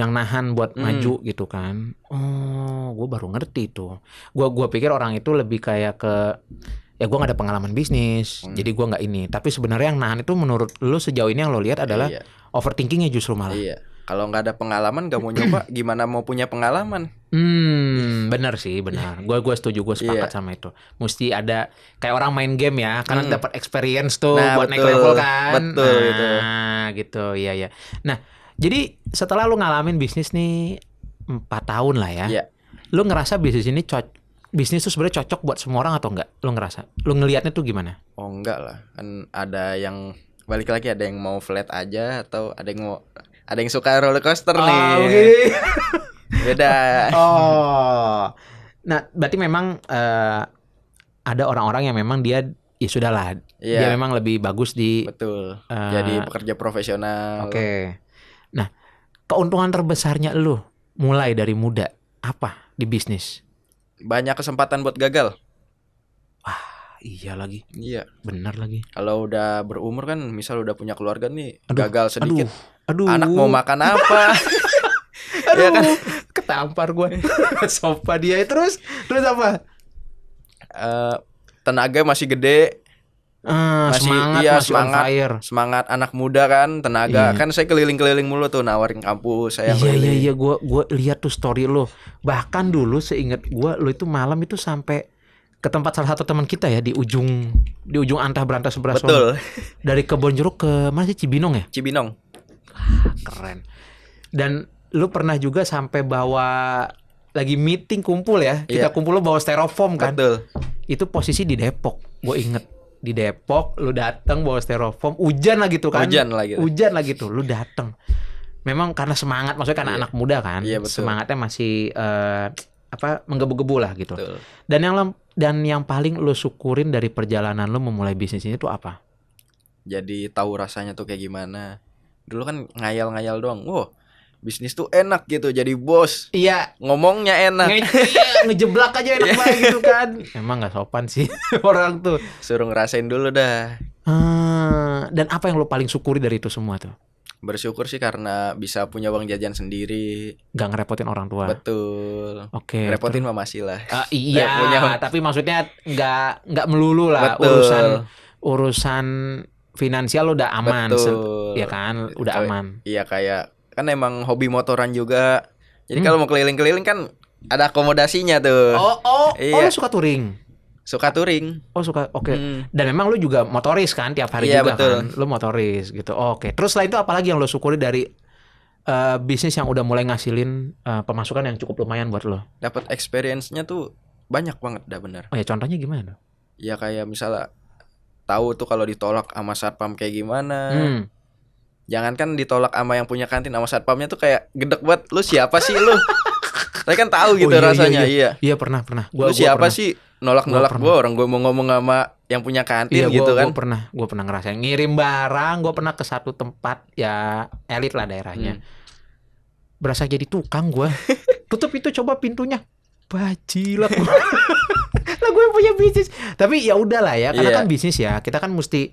Yang nahan buat maju gitu kan. Oh, gue baru ngerti tuh. Gua pikir orang itu lebih kayak ke ya gue nggak ada pengalaman bisnis, jadi gue nggak ini. Tapi sebenarnya yang nahan itu menurut lu sejauh ini yang lo lihat adalah Iya. overthinkingnya justru malah. Iya. Kalau nggak ada pengalaman nggak mau nyoba, gimana mau punya pengalaman? Benar sih, benar. Gue setuju, gue sepakat Iya. sama itu. Mesti ada kayak orang main game ya, karena dapat experience tuh Nah, buat naik betul. level kan. Betul, gitu. Gitu, iya ya. Nah, jadi setelah lu ngalamin bisnis nih 4 tahun lah ya. Iya. Lu ngerasa bisnis tuh sebenarnya cocok buat semua orang atau enggak? Lu ngerasa? Lu ngelihatnya tuh gimana? Oh enggak lah, kan ada yang balik lagi, ada yang mau flat aja atau ada yang suka roller coaster nih. Oke. Beda. Oh. Nah, berarti memang ada orang-orang yang memang dia ya sudahlah. Iya. Dia memang lebih bagus di Betul. Jadi pekerja profesional. Oke. Nah, keuntungan terbesarnya lu mulai dari muda apa di bisnis? Banyak kesempatan buat gagal. Iya lagi, Iya. benar lagi. Kalau udah berumur kan, misal udah punya keluarga nih, gagal sedikit. Aduh. Anak mau makan apa? Aduh, Iya kan? ketampar gue. Sopa dia terus apa? Tenaga masih gede. Semangat on fire. Semangat anak muda kan, tenaga. Iya. Kan saya keliling-keliling mulu tuh nawarin kampus, saya keliling. Iya, gue lihat tuh story lo. Bahkan dulu seingat gue lo itu malam itu sampai ke tempat salah satu teman kita ya di ujung antah berantah sebelah sono. Betul. Dari Kebonjeruk ke mana sih, Cibinong ya? Cibinong. Keren. Dan lu pernah juga sampai bawa lagi meeting kumpul ya. Kita Iya. kumpul lu bawa styrofoam kan. Betul. Itu posisi di Depok. Gue inget di Depok lu datang bawa styrofoam, hujan lagi tuh kan. Hujan lagi tuh. Lu datang. Memang karena semangat, maksudnya karena Iya. anak muda kan. Iya, betul. Semangatnya masih menggebu-gebu lah gitu. Betul. Dan yang paling lu syukurin dari perjalanan lu memulai bisnis ini tuh apa? Jadi tahu rasanya tuh kayak gimana. Dulu kan ngayal-ngayal doang. Wow, bisnis tuh enak gitu, jadi bos. Iya. Ngomongnya enak. Ngejeblak aja enak banget gitu kan. Emang gak sopan sih orang tuh. Suruh ngerasain dulu dah. Dan apa yang lo paling syukuri dari itu semua tuh? Bersyukur sih karena bisa punya uang jajan sendiri. Gak ngerepotin orang tua. Betul. Oke. Repotin mah masih lah. Iya. Punya. Tapi maksudnya nggak melulu lah. Betul. Urusan finansial lo udah aman. Betul. Ya kan, udah aman. Iya, kayak kan emang hobi motoran juga. Jadi kalau mau keliling-keliling kan ada akomodasinya tuh. Oh, Iya. lo suka touring? Suka touring. Oh suka, oke. Dan memang lu juga motoris kan tiap hari Iya, juga betul. kan. Lu motoris gitu. Oke. Terus selain itu apalagi yang lu syukuri dari bisnis yang udah mulai ngasilin pemasukan yang cukup lumayan buat lo? Dapat experience-nya tuh banyak banget dah, bener. Oh ya, contohnya gimana? Ya kayak misalnya tahu tuh kalau ditolak sama satpam kayak gimana. Jangankan ditolak sama yang punya kantin, sama satpamnya tuh kayak gedek banget. Lu siapa sih lu? Tapi kan tahu gitu Oh, iya, rasanya. iya. Iya. Iya pernah. Lu siapa pernah. sih nolak-nolak Gua gue, orang gue mau ngomong sama yang punya kantin Iya, gitu kan. gue pernah ngerasain ngirim barang. Gue pernah ke satu tempat ya elit lah daerahnya. Berasa jadi tukang gue. Tutup itu, coba pintunya. Bajilat gue. Lah gue yang punya bisnis. Tapi ya udahlah ya, karena Iya. kan bisnis ya. Kita kan mesti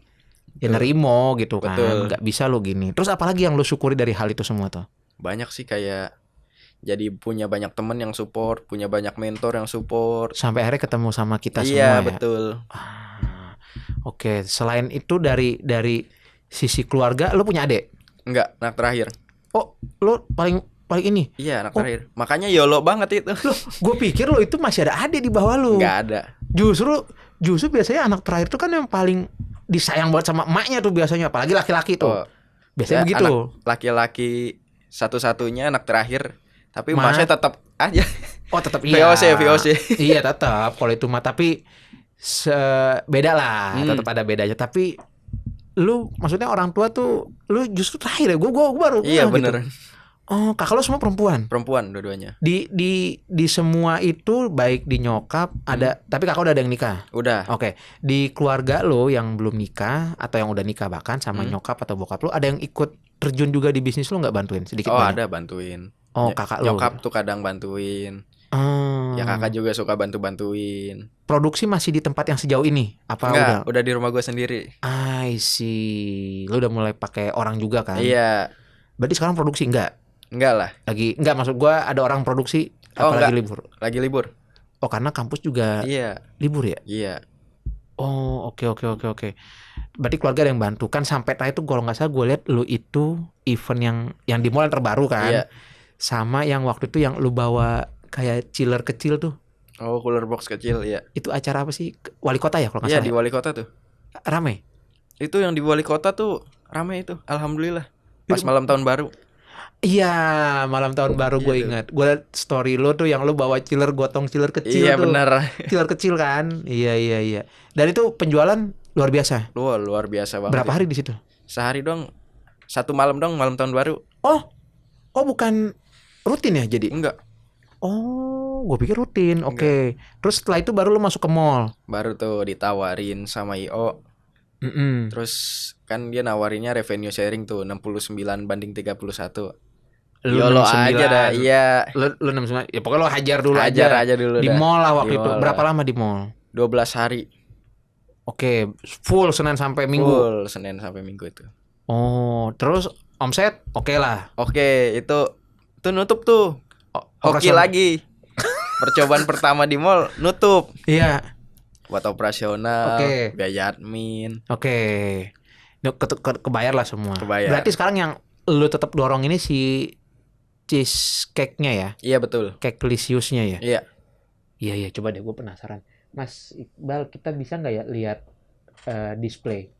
ya nerimo gitu kan. Betul. Nggak bisa lo gini. Terus apalagi yang lo syukuri dari hal itu semua tuh? Banyak sih, kayak jadi punya banyak temen yang support, punya banyak mentor yang support. Sampai akhirnya ketemu sama kita semua Iya, ya. betul. Oke, selain itu dari sisi keluarga, lo punya adik? Enggak, anak terakhir. Oh, lo paling ini. Iya, anak terakhir. Makanya YOLO banget itu. Gue pikir lo itu masih ada adik di bawah lo. Enggak ada. Justru biasanya anak terakhir itu kan yang paling disayang banget sama emaknya tuh biasanya, apalagi laki-laki tuh. Oh, Biasanya saya begitu. anak laki-laki satu-satunya, anak terakhir. Tapi Ma. masnya tetap aja. Oh, tetap iya. VOC. Iya, tetap kalau itu mah, tapi beda lah, tetap ada bedanya. Tapi lu maksudnya orang tua tuh lu justru terakhir ya. Gue baru Iya, gitu. bener. Oh, kakak lo semua perempuan. Perempuan dua-duanya. Di semua itu, baik di nyokap ada, tapi kakak udah ada yang nikah. Udah. Oke, di keluarga lo yang belum nikah atau yang udah nikah bahkan sama nyokap atau bokap lo, ada yang ikut terjun juga di bisnis lo, nggak bantuin sedikit Oh, banyak? ada bantuin. Oh, kakak lo. Nyokap tuh kadang bantuin. Oh. Ya kakak juga suka bantu-bantuin. Produksi masih di tempat yang sejauh ini? Apa Enggak, udah di rumah gue sendiri. I see. Lo udah mulai pakai orang juga kan? Iya. Berarti sekarang produksi enggak? Enggak lah. Enggak, maksud gua ada orang produksi Oh, apa lagi enggak. libur? Lagi libur. Oh, karena kampus juga Iya. libur ya? Iya. Oh, oke. Berarti keluarga ada yang bantu kan, sampai tadi itu kalau nggak salah gue lihat lu itu event yang di mall yang terbaru kan? Iya. Sama yang waktu itu yang lu bawa kayak chiller kecil tuh. Oh, cooler box kecil, iya. Itu acara apa sih? Wali kota ya kalau nggak Iya, salah? di wali kota tuh. Rame. Itu yang di wali kota tuh rame itu. Alhamdulillah. Pas malam tahun baru. Iya, malam tahun baru gue Gitu. ingat. Gue liat story lu tuh yang lu bawa chiller, gotong chiller kecil Iya, tuh. bener. Chiller kecil kan? Iya. Dan itu penjualan luar biasa. Luar biasa banget. Berapa hari di situ? Sehari dong. Satu malam dong, malam tahun baru. Oh, bukan rutin ya jadi? Enggak. Oh, gue pikir rutin. Oke. Terus setelah itu baru lu masuk ke mall. Baru tuh ditawarin sama IO. Terus kan dia nawarinnya revenue sharing tuh 69 banding 31. Lu YOLO 69. aja dah. Iya. Lu 69. Ya pokoknya lu hajar dulu Hajar aja dulu di dah. mall lah waktu Di itu. mall Berapa lah. lama di mall? 12 hari. Oke, full Senin sampai Minggu. Full Senin sampai Minggu itu. Oh, terus omset oke lah. Oke, itu nutup tuh. Hoki operasional. lagi. Percobaan pertama di mall nutup. Iya. Buat operasional, Oke. biaya admin. Oke. Kebayar lah semua. Kebayar. Berarti sekarang yang lu tetap dorong ini si cheesecake-nya ya? Iya, betul. Cake delicious-nya ya? Iya. Iya, coba deh, gue penasaran. Mas Iqbal, kita bisa nggak ya lihat display?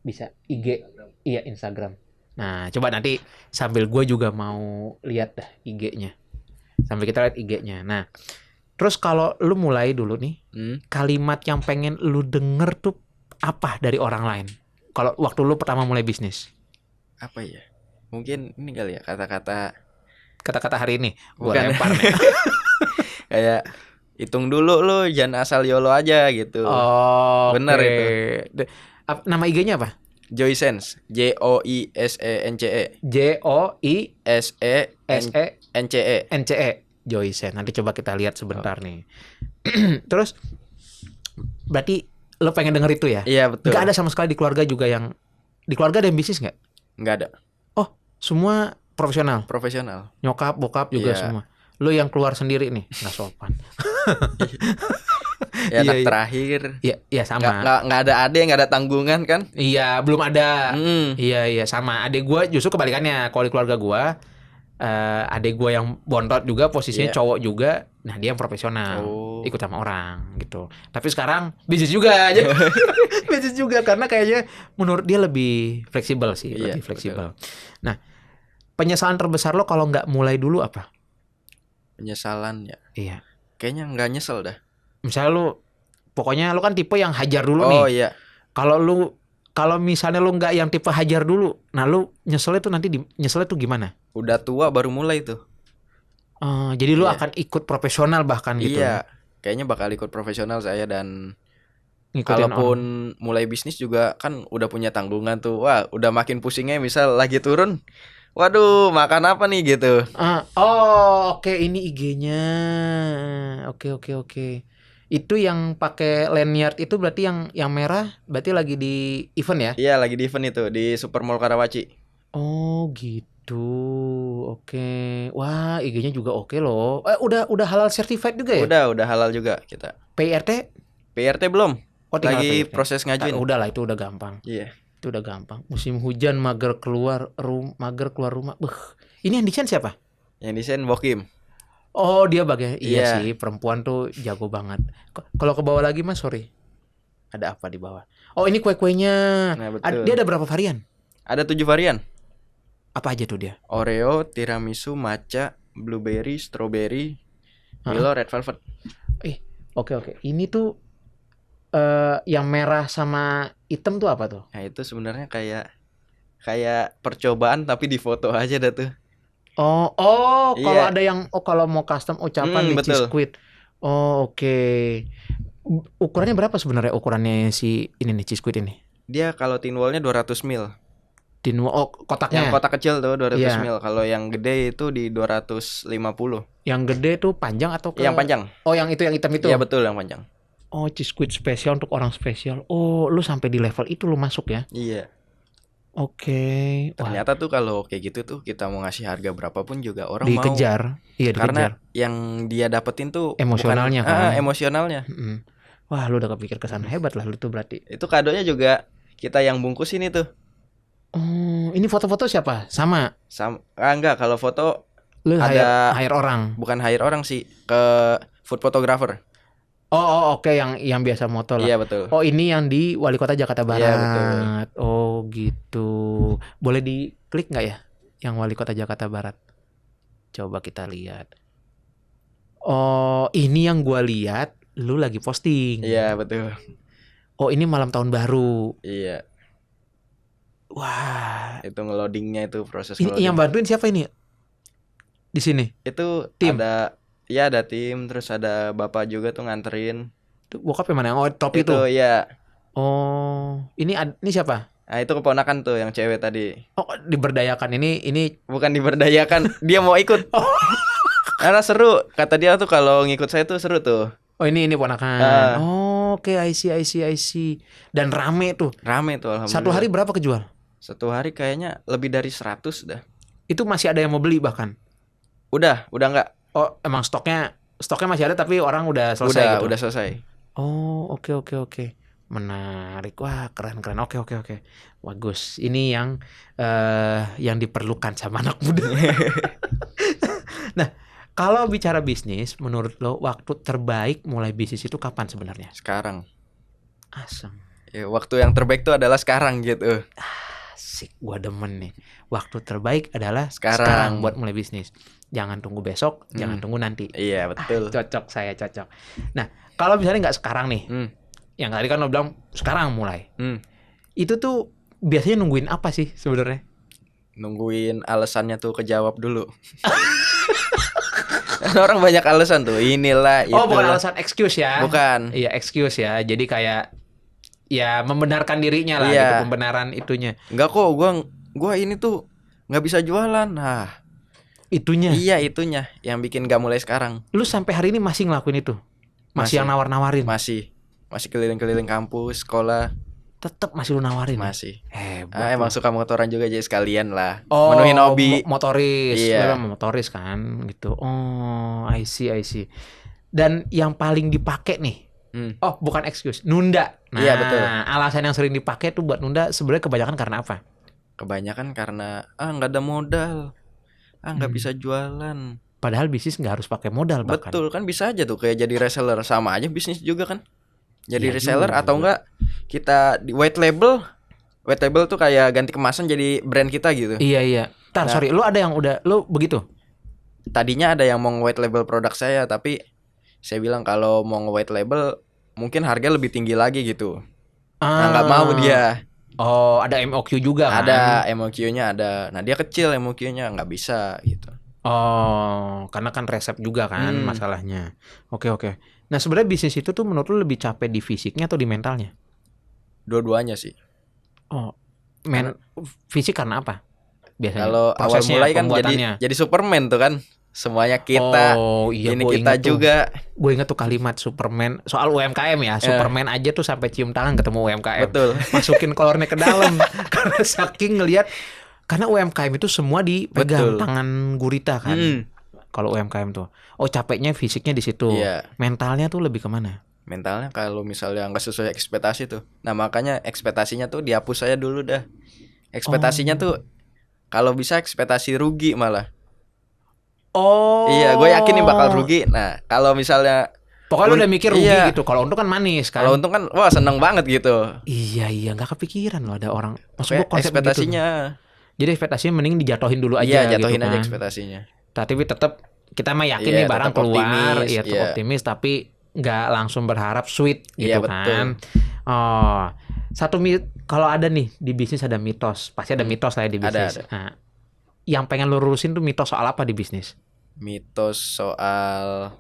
Bisa IG, iya Instagram. Nah, coba nanti sambil gue juga mau lihat dah IG-nya. Sambil kita lihat IG-nya. Nah, terus kalau lu mulai dulu nih, kalimat yang pengen lu denger tuh apa dari orang lain? Kalau waktu lu pertama mulai bisnis? Apa ya? Mungkin ini kali ya, Kata-kata hari ini, gue Bukan. lempar nih. kayak hitung dulu lo, jangan asal YOLO aja gitu. Oh, Bener oke. itu. Nama IG-nya apa? Joysense, JOISENCE, JOISENCE. NCE. Joysen. Nanti coba kita lihat sebentar nih. Terus berarti lo pengen denger itu ya? Iya, betul. Gak ada sama sekali di keluarga juga yang di keluarga ada yang bisnis nggak? Nggak ada. Oh, semua profesional. Profesional. Nyokap, bokap juga Iya. semua. Lo yang keluar sendiri nih, nggak sopan. Ya, anak Iya. terakhir. Iya sama. Nggak ada adek, nggak ada tanggungan kan? Iya, belum ada. Mm. Iya sama. Adek gue justru kebalikannya. Kalau di keluarga gue, adek gue yang bontot juga, posisinya Iya. cowok juga. Nah, dia yang profesional, Oh. ikut sama orang gitu. Tapi sekarang bisnis juga aja. Bisnis juga karena kayaknya menurut dia lebih fleksibel sih, Iya, lebih fleksibel. Nah, penyesalan terbesar lo kalau nggak mulai dulu apa? Penyesalan ya. Iya. Kayaknya nggak nyesel dah. Misalnya lo, pokoknya lo kan tipe yang hajar dulu Oh nih. iya. Kalau misalnya lo nggak yang tipe hajar dulu, nah lo nyeselnya tuh nanti nyeselnya tuh gimana? Udah tua baru mulai tuh. Jadi lu Iya. akan ikut profesional bahkan gitu ya? Iya, kayaknya bakal ikut profesional saya, dan Ngikutin kalaupun orang. mulai bisnis juga kan udah punya tanggungan tuh. Wah, udah makin pusingnya misal lagi turun. Waduh, makan apa nih gitu. Oke, ini IG-nya. Oke. Itu yang pakai lanyard itu berarti yang merah berarti lagi di event ya? Iya, lagi di event itu di Super Mall Karawaci. Oh, gitu. Oke. Wah, IG-nya juga oke loh. Udah halal certified juga ya? Udah halal juga kita. PRT? PRT belum. Oh, tinggal Lagi PRT. proses ngajuin. Udah lah, itu udah gampang. Iya. Itu udah gampang. Musim hujan mager keluar rumah. Ini yang desain siapa? Yang desain Bokim. Oh, dia bagian. Iya Iya. sih, perempuan tuh jago banget. Kalau ke bawah lagi Mas, sorry. Ada apa di bawah? Oh, ini kue-kuenya. Nah, betul. Dia ada berapa varian? Ada 7 varian. Apa aja tuh dia? Oreo, tiramisu, matcha, blueberry, strawberry, Milo, red velvet. Oke. Ini tuh yang merah sama hitam tuh apa tuh? Nah, itu sebenarnya kayak percobaan tapi di foto aja dah tuh. Kalau Iya. ada yang kalau mau custom ucapan di betul. Cheese oke. Ukurannya berapa sebenarnya ukurannya si ini nih Cheese ini? Dia kalau tin wallnya 200 mil. Kotaknya. Yang kotak kecil tuh 200 Iya. mil. Kalau yang gede itu di 250. Yang gede tuh panjang atau Yang panjang. Oh, yang itu yang hitam itu. Iya, betul, yang panjang. Oh, cheese squid spesial untuk orang spesial. Oh, lu sampai di level itu lu masuk ya? Iya. Oke. Wah, Ternyata tuh kalau kayak gitu tuh kita mau ngasih harga berapapun juga orang mau. dikejar. Iya, dikejar. Karena yang dia dapetin tuh Emosionalnya bukan, kan. emosionalnya. Wah, lu udah kepikir ke sana. Hebat lah lu tuh berarti. Itu kadonya juga kita yang bungkusin itu. Oh, ini foto-foto siapa? Sama. Enggak, kalau foto Lu ada hire orang. bukan hire orang sih, ke food photographer. Oke, yang biasa moto lah. Iya, betul. Oh, ini yang di Wali Kota Jakarta Barat. Iya, betul. Oh, gitu. Boleh diklik nggak ya? Yang Wali Kota Jakarta Barat. Coba kita lihat. Oh, ini yang gua lihat lu lagi posting. Iya, betul. Oh, ini malam tahun baru. Iya. Wah, Itu ngeloadingnya itu proses ini ngeloading. yang bantuin siapa ini? Di sini. Itu Tim. ada tim, terus ada bapak juga tuh nganterin. Tuh, bokapnya mana? Oh, top itu. Iya. Oh, ini siapa? Nah, itu keponakan tuh yang cewek tadi. Oh, diberdayakan ini. Bukan diberdayakan, dia mau ikut. Karena seru, kata dia tuh kalau ngikut saya tuh seru tuh. Oh, ini ponakan. Oke, I see. Dan rame tuh. Rame tuh alhamdulillah. Satu hari berapa kejual? Satu hari kayaknya lebih dari 100 dah. Itu masih ada yang mau beli bahkan. Udah enggak. Oh, emang stoknya masih ada tapi orang udah selesai gitu. Udah selesai. Oh, oke. Menarik. Wah, keren. Oke. Bagus. Ini yang diperlukan sama anak muda. Nah, kalau bicara bisnis, menurut lo waktu terbaik mulai bisnis itu kapan sebenarnya? Sekarang. Asem. Ya, waktu yang terbaik tuh adalah sekarang gitu. Asik, gua demen nih. Waktu terbaik adalah Sekarang. buat mulai bisnis. Jangan tunggu besok, jangan tunggu nanti. Iya, betul. Cocok. Nah, kalau misalnya nggak sekarang nih, yang tadi kan lo bilang sekarang mulai. Itu tuh biasanya nungguin apa sih sebenarnya? Nungguin alasannya tuh kejawab dulu. Orang banyak alasan tuh, inilah itu. Oh, bukan alasan excuse ya? Bukan. Iya, excuse ya. Jadi kayak ya membenarkan dirinya lah, Iya. gitu, pembenaran itunya. Enggak kok, gua ini tuh nggak bisa jualan. Nah, itunya. Iya, itunya yang bikin gak mulai sekarang. Lu sampai hari ini masih ngelakuin itu? Masih yang nawar-nawarin? Masih keliling-keliling kampus, sekolah. Tetap masih lu nawarin? Masih. Hebat. Emang suka motoran juga jadi sekalian lah. Oh, menuhin hobi. Motoris. Iya. Memang motoris kan gitu. Oh, I see. Dan yang paling dipakai nih. Oh, bukan excuse, nunda. Nah, iya, betul. Alasan yang sering dipakai tuh buat nunda sebenarnya kebanyakan karena apa? Kebanyakan karena nggak ada modal. Nggak bisa jualan. Padahal bisnis nggak harus pakai modal bahkan. Betul, kan bisa aja tuh kayak jadi reseller, sama aja bisnis juga kan. Jadi Iya reseller juga. atau enggak kita di white label. White label tuh kayak ganti kemasan jadi brand kita gitu. Iya. Sorry, lu ada yang udah lu begitu? Tadinya ada yang mau white label produk saya, tapi saya bilang kalau mau white label mungkin harga lebih tinggi lagi gitu. Nah, nggak mau dia. Oh, ada MOQ juga kan? Ada MOQ-nya ada. Nah, dia kecil MOQ-nya, nggak bisa gitu. Oh, karena kan resep juga kan masalahnya. Oke. Nah sebenarnya bisnis itu tuh menurut lu lebih capek di fisiknya atau di mentalnya? Dua-duanya sih. Oh, fisik karena apa? Biasanya Kalau awal prosesnya, mulai kan pembuatannya. jadi Superman tuh kan. Semuanya kita, Oh iya, ini gue kita inget juga. Gue inget tuh kalimat Superman soal UMKM ya. Superman aja tuh sampai cium tangan ketemu UMKM. Betul. Masukin kolornya ke dalam karena saking ngelihat, karena UMKM itu semua dipegang Betul. tangan gurita kan. Kalau UMKM tuh, oh capeknya fisiknya di situ. Iya. Mentalnya tuh lebih kemana? Mentalnya kalau misalnya nggak sesuai ekspektasi tuh. Nah makanya ekspektasinya tuh dihapus aja dulu dah. Ekspektasinya tuh kalau bisa ekspektasi rugi malah. Oh. Iya, gue yakin nih bakal rugi. Nah kalau misalnya pokoknya lu udah mikir rugi iya. gitu. Kalau untung kan manis kan. Kalau untung kan wah seneng banget gitu. Iya nggak kepikiran loh ada orang. Maksud gue konsep ekspektasinya. Gitu. Jadi ekspektasinya mending dijatuhin dulu aja. Iya, jatuhin gitu aja kan. ekspektasinya. Tapi tetap kita mah yakin nih barang keluar, iya tetap optimis, tapi nggak langsung berharap sweet gitu kan. Oh, kalau ada nih di bisnis ada mitos, pasti ada mitos lah ya di bisnis. Ada. Nah, yang pengen lu lurusin tuh mitos soal apa di bisnis? Mitos soal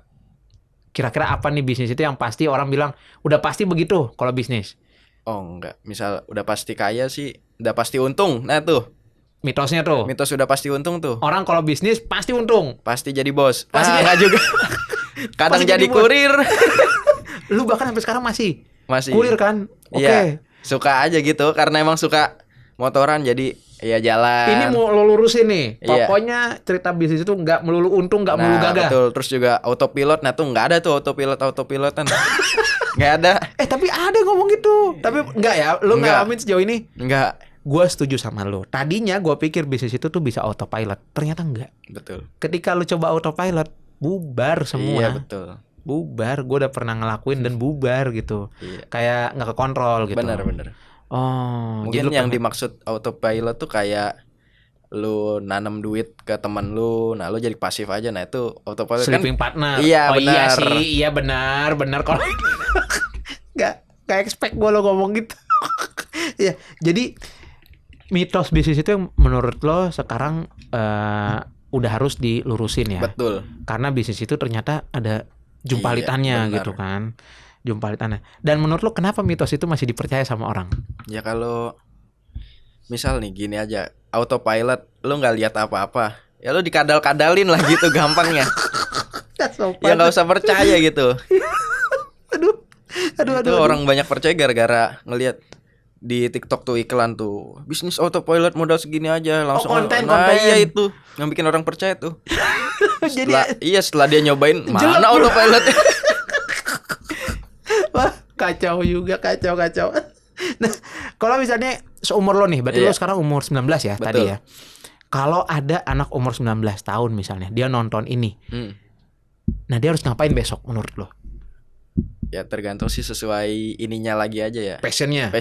kira-kira apa nih bisnis itu yang pasti orang bilang udah pasti begitu kalau bisnis? Oh enggak, misal udah pasti kaya sih, udah pasti untung. Nah tuh mitosnya tuh. Mitos udah pasti untung tuh. Orang kalau bisnis pasti untung. Pasti jadi bos. Pasti enggak juga. Kadang jadi kurir. Lu bahkan sampai sekarang masih kurir kan? Oke. Iya, suka aja gitu karena emang suka motoran jadi ya jalan. Ini mau lo lurusin nih. Pokoknya cerita bisnis itu nggak melulu untung, nggak melulu gagah. Betul. Terus juga autopilot. Nah tuh nggak ada tuh autopilotan. Nggak ada. Tapi ada ngomong gitu. Tapi nggak ya. Lo ngalamin sejauh ini? Nggak. Gue setuju sama lo. Tadinya gue pikir bisnis itu tuh bisa autopilot. Ternyata enggak. Betul. Ketika lo coba autopilot, bubar semua. Iya betul. Bubar. Gue udah pernah ngelakuin dan bubar gitu. Iya. Kayak nggak kekontrol gitu. Bener. Oh. Mungkin yang dimaksud autopilot tuh kayak lu nanam duit ke teman lu, nah lu jadi pasif aja. Nah itu autopilot sleeping kan partner. Iya benar. Iya sih. Iya benar kalau nggak expect gue lo ngomong gitu. Ya jadi mitos bisnis itu yang menurut lo sekarang udah harus dilurusin ya. Betul. Karena bisnis itu ternyata ada jumpalitannya gitu kan. Jumpalitannya. Dan menurut lo kenapa mitos itu masih dipercaya sama orang? Ya kalau misal nih gini aja, autopilot lo nggak lihat apa-apa, ya lo dikadal-kadalin lah gitu gampangnya. Ya nggak usah percaya gitu. Aduh. Itu orang banyak percaya gara-gara ngelihat di TikTok tuh iklan tuh bisnis autopilot modal segini aja langsung konten. Iya itu yang bikin orang percaya tuh. Setelah dia nyobain mana autopilot. Wah kacau juga kacau. Nah kalau misalnya seumur lo nih, berarti lo sekarang umur 19 ya. Betul. Tadi ya. Kalau ada anak umur 19 tahun misalnya dia nonton ini, nah dia harus ngapain besok menurut lo? Ya tergantung sih sesuai ininya lagi aja ya. Passionnya.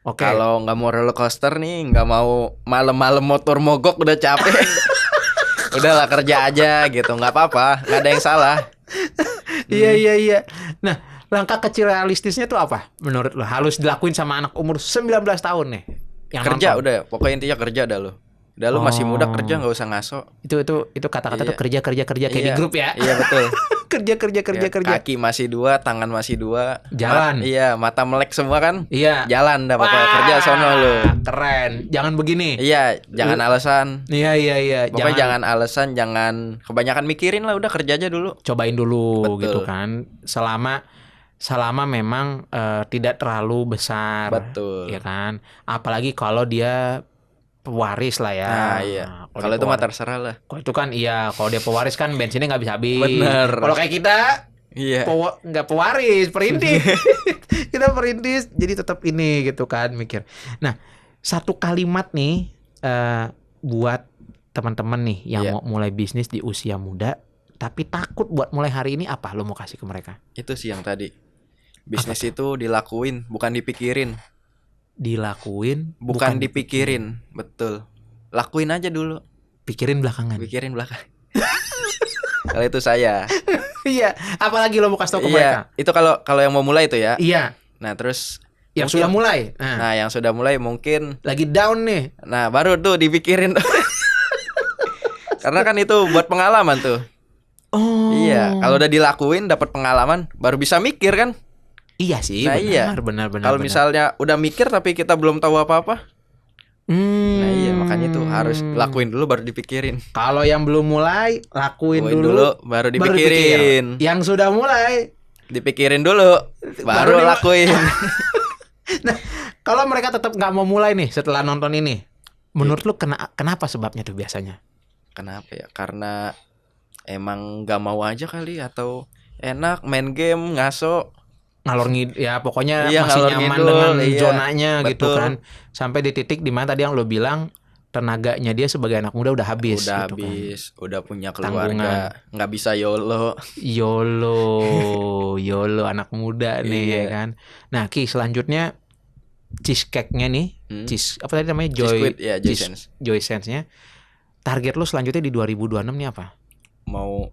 Oke. Kalau nggak mau roller coaster nih, nggak mau malam-malam motor mogok udah capek. Udahlah kerja aja gitu, nggak apa-apa, nggak ada yang salah. Iya. Nah langkah kecil realistisnya tuh apa menurut lo? Harus dilakuin sama anak umur 19 tahun nih. Yang kerja nonton. Udah, pokoknya intinya kerja dah lo. Udah lu masih muda kerja nggak usah ngaso. Itu kata-kata tuh kerja kayak di grup ya. Iya betul. kerja. Kaki masih 2, tangan masih 2. Jalan. Mata melek semua kan. Iya. Jalan dah pokoknya kerja sono lu. Keren. Jangan begini. Iya, jangan alasan. Iya. Pokoknya jangan alasan, jangan kebanyakan mikirin lah, udah kerja aja dulu. Cobain dulu. Betul. Gitu kan. Selama memang tidak terlalu besar. Betul. Ya kan. Apalagi kalau dia pewaris lah ya. Nah iya. Kalau itu mah terserah lah. Kalau itu kan kalau dia pewaris kan bensinnya nggak bisa habis. Bener. Kalau kayak kita, nggak pewaris, perintis. Kita perintis, jadi tetap ini gitu kan mikir. Nah, satu kalimat nih buat teman-teman nih yang mau mulai bisnis di usia muda, tapi takut buat mulai hari ini, apa lo mau kasih ke mereka? Itu sih yang tadi. Bisnis itu dilakuin, bukan dipikirin. Dilakuin bukan dipikirin. Betul. Lakuin aja dulu. Pikirin belakangan. Kalau itu saya. Iya, apalagi lo mau kasih tau ke mereka? Itu kalau yang mau mulai itu ya. Iya. Nah, terus yang sudah mulai. Nah, yang sudah mulai mungkin lagi down nih. Nah, baru tuh dipikirin. Karena kan itu buat pengalaman tuh. Oh. Iya, kalau udah dilakuin dapat pengalaman baru bisa mikir kan. Iya sih, Nah, iya. benar. Kalau misalnya udah mikir tapi kita belum tahu apa-apa. Nah iya, makanya tuh harus lakuin dulu baru dipikirin. Kalau yang belum mulai, lakuin dulu baru dipikir. dipikirin. Yang sudah mulai, dipikirin dulu baru lakuin. Nah, kalau mereka tetap nggak mau mulai nih setelah nonton ini, menurut lu kenapa sebabnya tuh biasanya? Kenapa ya? Karena emang nggak mau aja kali, atau enak main game ngaso, ngalor ya pokoknya Iya, masih ngalor nyaman ngidul, dengan iya. zonanya gitu Betul. kan. Sampai di titik dimana tadi yang lo bilang tenaganya dia sebagai anak muda udah habis. udah gitu habis, udah punya Tanggungan. keluarga, nggak bisa YOLO. YOLO anak muda nih Iya. ya kan. Nah, Ki, selanjutnya cheesecake-nya nih, cheese apa tadi namanya? Squid, ya, Joy Sense. Joy Sense-nya. Target lu selanjutnya di 2026 nih apa? Mau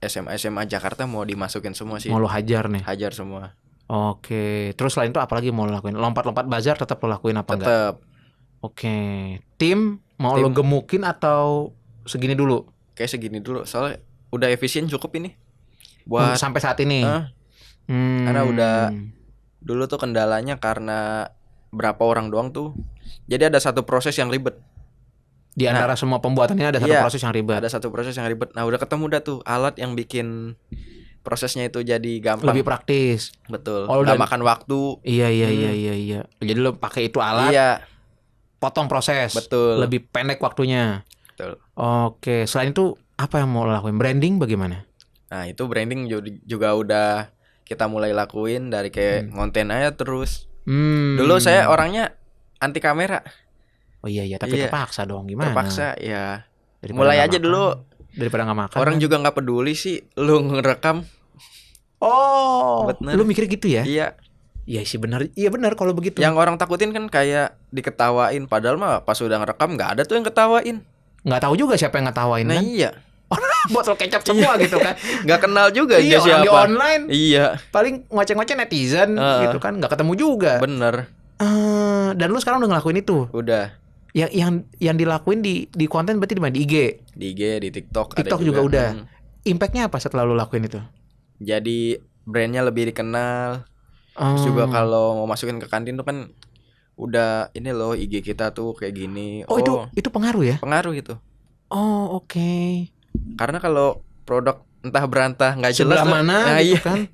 SMA Jakarta mau dimasukin semua sih. Mau lo hajar nih. Hajar semua. Oke. Terus selain itu apa lagi mau lo lakuin? Lompat-lompat bazar tetap lo lakuin apa enggak? Tetap. Oke. Tim mau lo gemukin atau segini dulu? Kayak segini dulu, soalnya udah efisien cukup ini. Buat sampai saat ini. Karena udah dulu tuh kendalanya karena berapa orang doang tuh. Jadi ada satu proses yang ribet. Di antara semua pembuatannya ada satu proses yang ribet. Ada satu proses yang ribet. Nah, udah ketemu dah tuh alat yang bikin prosesnya itu jadi gampang. Lebih praktis. Betul. Oh, nggak makan waktu. Iya. Jadi lo pakai itu alat. Iya. Potong proses. Betul. Lebih pendek waktunya. Betul. Oke. Selain itu apa yang mau lo lakuin? Branding bagaimana? Nah, itu branding juga udah kita mulai lakuin dari kayak ngonten aja terus. Dulu saya orangnya anti kamera. Oh iya, tapi terpaksa dong, gimana? Terpaksa ya. Daripada mulai aja makan, dulu. Daripada nggak makan. Orang juga nggak peduli sih lu ngerekam. Oh, bener. Lu mikir gitu ya? Iya. Iya sih benar. Iya benar kalau begitu. Yang orang takutin kan kayak diketawain, padahal mah pas udah ngerekam nggak ada tuh yang ketawain. Nggak tahu juga siapa yang ngetawain kan? Iya. Botol kecap semua gitu kan? Nggak kenal juga iya, siapa. Di online. Iya. Paling ngoceh-ngoceh netizen gitu kan, nggak ketemu juga. Bener. Dan lu sekarang udah ngelakuin itu? Udah. Yang dilakuin di konten berarti di mana? Di IG? Di IG, di TikTok. TikTok juga udah. Impactnya apa setelah lu lakuin itu? Jadi brandnya lebih dikenal. Terus juga kalau mau masukin ke kantin tuh kan udah ini loh IG kita tuh kayak gini. Oh, itu pengaruh ya? Pengaruh itu. Oh, oke. Karena kalau produk entah berantah nggak jelas sebelah mana nah, gitu iya.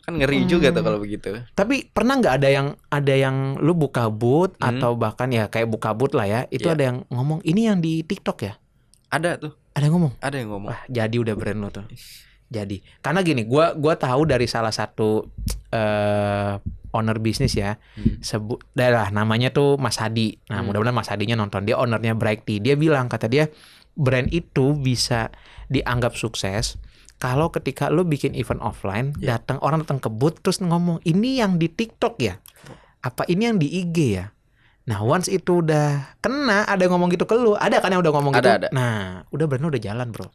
kan ngeri juga tuh kalau begitu. Tapi pernah nggak ada yang lu buka booth atau bahkan ya kayak buka booth lah ya, itu ada yang ngomong ini yang di TikTok ya? Ada tuh. Ada yang ngomong? Ada yang ngomong. Wah, jadi udah brand lo tuh. Jadi karena gini, gua tahu dari salah satu owner bisnis ya, sebut dah namanya tuh Mas Hadi. Nah mudah-mudahan Mas Hadinya nonton, dia ownernya Bright Tea. Dia bilang, kata dia brand itu bisa dianggap sukses kalau ketika lo bikin event offline, orang datang ke booth terus ngomong ini yang di TikTok ya, apa ini yang di IG ya. Nah once itu udah kena, ada yang ngomong gitu ke lo, ada kan yang udah ngomong gitu. Ada. Nah udah brand lo udah jalan bro,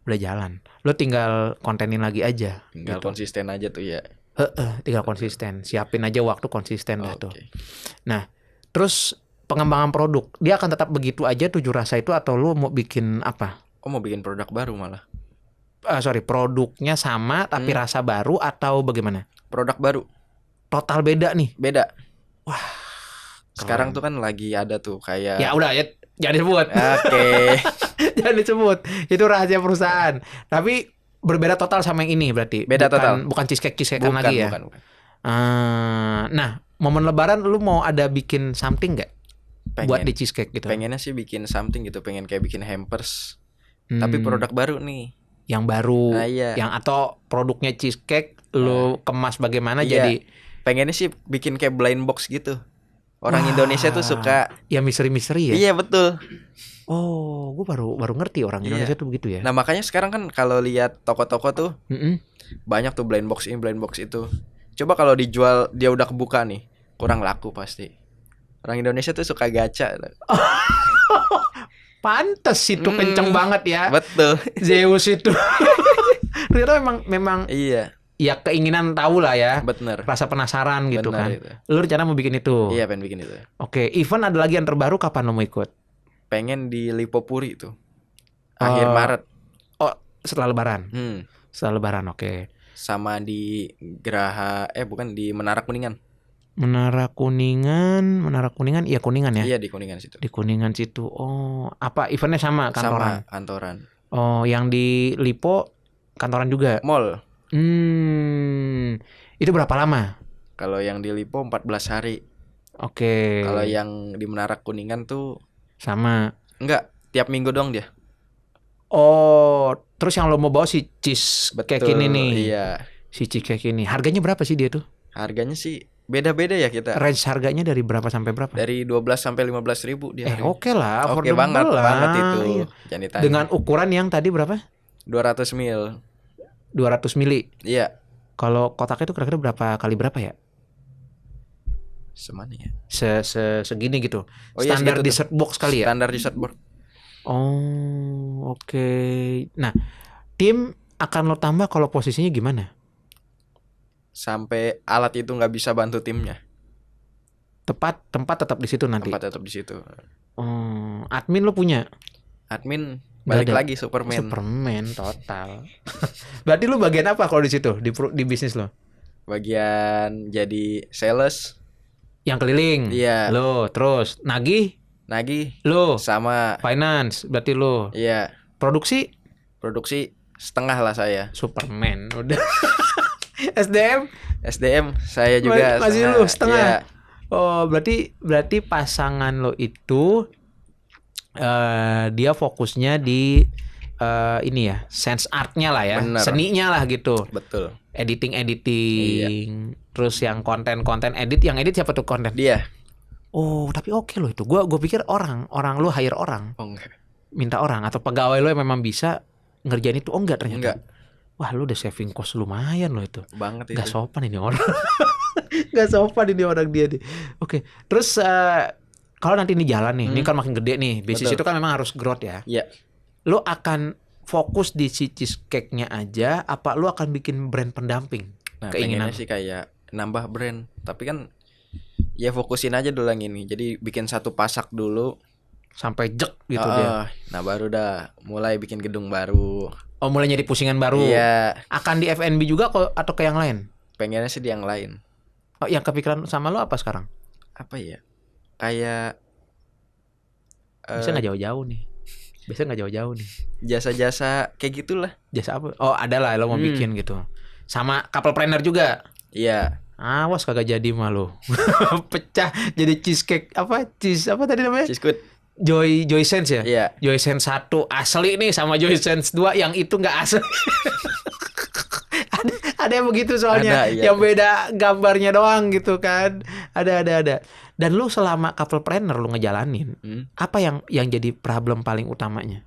udah jalan. Lo tinggal kontenin lagi aja. Tinggal gitu. konsisten aja tuh ya. Tinggal konsisten, siapin aja waktu konsisten dah tuh. Nah terus pengembangan produk, dia akan tetap begitu aja 7 rasa itu atau lo mau bikin apa? Oh mau bikin produk baru malah. Produknya sama tapi rasa baru atau bagaimana? Produk baru. Total beda nih. Beda. Wah. Sekarang tuh kan lagi ada tuh kayak. Ya udah ya, jangan disebut. Oke. Jangan disebut. Itu rahasia perusahaan. Tapi berbeda total sama yang ini berarti. Beda total. Bukan cheesecake-cheesekean lagi ya. Bukan. Nah, momen Lebaran lu mau ada bikin something nggak? Buat di cheesecake gitu. Pengennya sih bikin something gitu. Pengen kayak bikin hampers. Tapi produk baru nih. Yang baru, iya. Yang atau produknya cheesecake lu kemas bagaimana jadi. Pengennya sih bikin kayak blind box gitu. Orang Indonesia tuh suka ya misteri-misteri ya. Iya betul. Oh, gue baru ngerti orang Indonesia tuh begitu ya. Nah makanya sekarang kan kalau lihat toko-toko tuh banyak tuh blind box ini, blind box itu. Coba kalau dijual dia udah kebuka nih, kurang laku pasti. Orang Indonesia tuh suka gacha. Pantes itu kenceng banget ya. Betul. Zeus itu. Ternyata memang iya. Ya keinginan tahu lah ya. Bener. Rasa penasaran gitu kan. Itu. Lu rencana mau bikin itu? Iya pengen bikin itu. Oke, event ada lagi yang terbaru kapan lo mau ikut? Pengen di Lipopuri tuh. akhir Maret. Oh, setelah Lebaran. Hmm. Setelah Lebaran, oke. Sama di bukan di Menara Kuningan. Menara Kuningan, iya Kuningan ya. Iya di Kuningan situ. Di Kuningan situ. Oh, apa eventnya sama kantoran? Sama kantoran. Oh, yang di Lipo kantoran juga. Mall. Itu berapa lama? Kalau yang di Lipo 14 hari. Oke. Kalau yang di Menara Kuningan tuh sama. enggak, tiap minggu dong dia. Oh, terus yang lo mau bawa si cheese cake ini nih. Iya. Si cheese cake ini. Harganya berapa sih dia tuh? Harganya sih beda-beda ya kita. Range harganya dari berapa sampai berapa? Dari 12 sampai 15 ribu dia. Oke lah, Oke affordable banget itu. Iya. Jangan ditanya. Dengan ukuran yang tadi berapa? 200 mil. 200 mili. Iya. Kalau kotaknya itu kira-kira berapa kali berapa ya? Semana ya? Segini gitu. Oh iya, Standar segitu dessert box kali ya? Standar dessert box. Oh, oke. Nah, tim akan lo tambah kalau posisinya gimana? Sampai alat itu nggak bisa bantu timnya. Tempat tetap di situ nanti. Tempat tetap di situ. Oh, admin lo punya? Admin balik lagi Superman. Superman total. Berarti lo bagian apa kalau di situ di bisnis lo? Bagian jadi sales. Yang keliling. Iya. Lo terus nagih. Lo sama finance. Berarti lo. Iya. Produksi setengah lah saya. Superman udah. SDM saya juga masih lu setengah. Iya. Oh, berarti pasangan lo itu dia fokusnya di ini ya, sense artnya lah ya. Bener. Seninya lah gitu. Betul. Editing. Iya. Terus yang konten edit, yang edit siapa tuh konten? Dia. Oh, tapi oke loh itu. Gua pikir orang lu hire orang. Oh enggak. Minta orang atau pegawai lo yang memang bisa ngerjain itu. Oh enggak ternyata. Enggak. Wah, lu udah saving cost lumayan loh itu. Banget itu. Gak sopan ini orang. Gak sopan ini orang dia nih. Oke. Terus kalau nanti ini jalan nih, ini kan makin gede nih. Bisnis itu kan memang harus growth ya. Iya. Lu akan fokus di si cheesecake-nya aja, apa lu akan bikin brand pendamping? Nah, keinginan pengennya sih kayak nambah brand. Tapi kan ya fokusin aja dulu yang ini. Jadi bikin satu pasak dulu. Sampai jek gitu dia. Nah baru dah mulai bikin gedung baru. Oh, mulai nyari pusingan baru. Iya. Akan di F&B juga atau ke yang lain? Pengennya sih di yang lain. Oh, yang kepikiran sama lo apa sekarang? Apa ya? Kayak Biasanya nggak jauh-jauh nih. Jasa-jasa kayak gitulah. Jasa apa? Oh, ada lah lo mau bikin gitu. Sama couple planner juga. Iya. Awas kagak jadi mah lo. Pecah jadi cheesecake apa tadi namanya? Cheesecake. Joy Sense ya? Iya. Joy Sense 1 asli nih sama Joy Sense 2 yang itu nggak asli. ada yang begitu soalnya, iya. yang beda gambarnya doang gitu kan. Ada. Dan lu selama couple planner lu ngejalanin, apa yang jadi problem paling utamanya?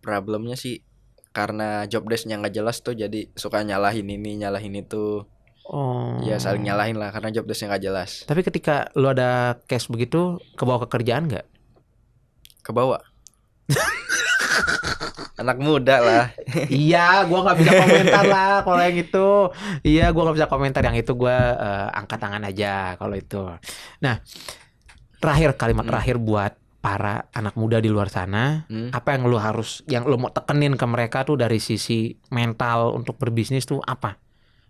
Problemnya sih karena job desk-nya nggak jelas tuh, jadi suka nyalahin ini, nyalahin itu. Oh. Ya saling nyalahin lah karena job desk-nya nggak jelas. Tapi ketika lu ada case begitu, kebawa ke kerjaan nggak? Kebawa. Anak muda lah. Iya, gua nggak bisa komentar lah kalau yang itu. Iya, gua nggak bisa komentar yang itu. Gua angkat tangan aja kalau itu. Nah, kalimat terakhir buat para anak muda di luar sana, apa yang lu mau tekenin ke mereka tuh dari sisi mental untuk berbisnis tuh apa?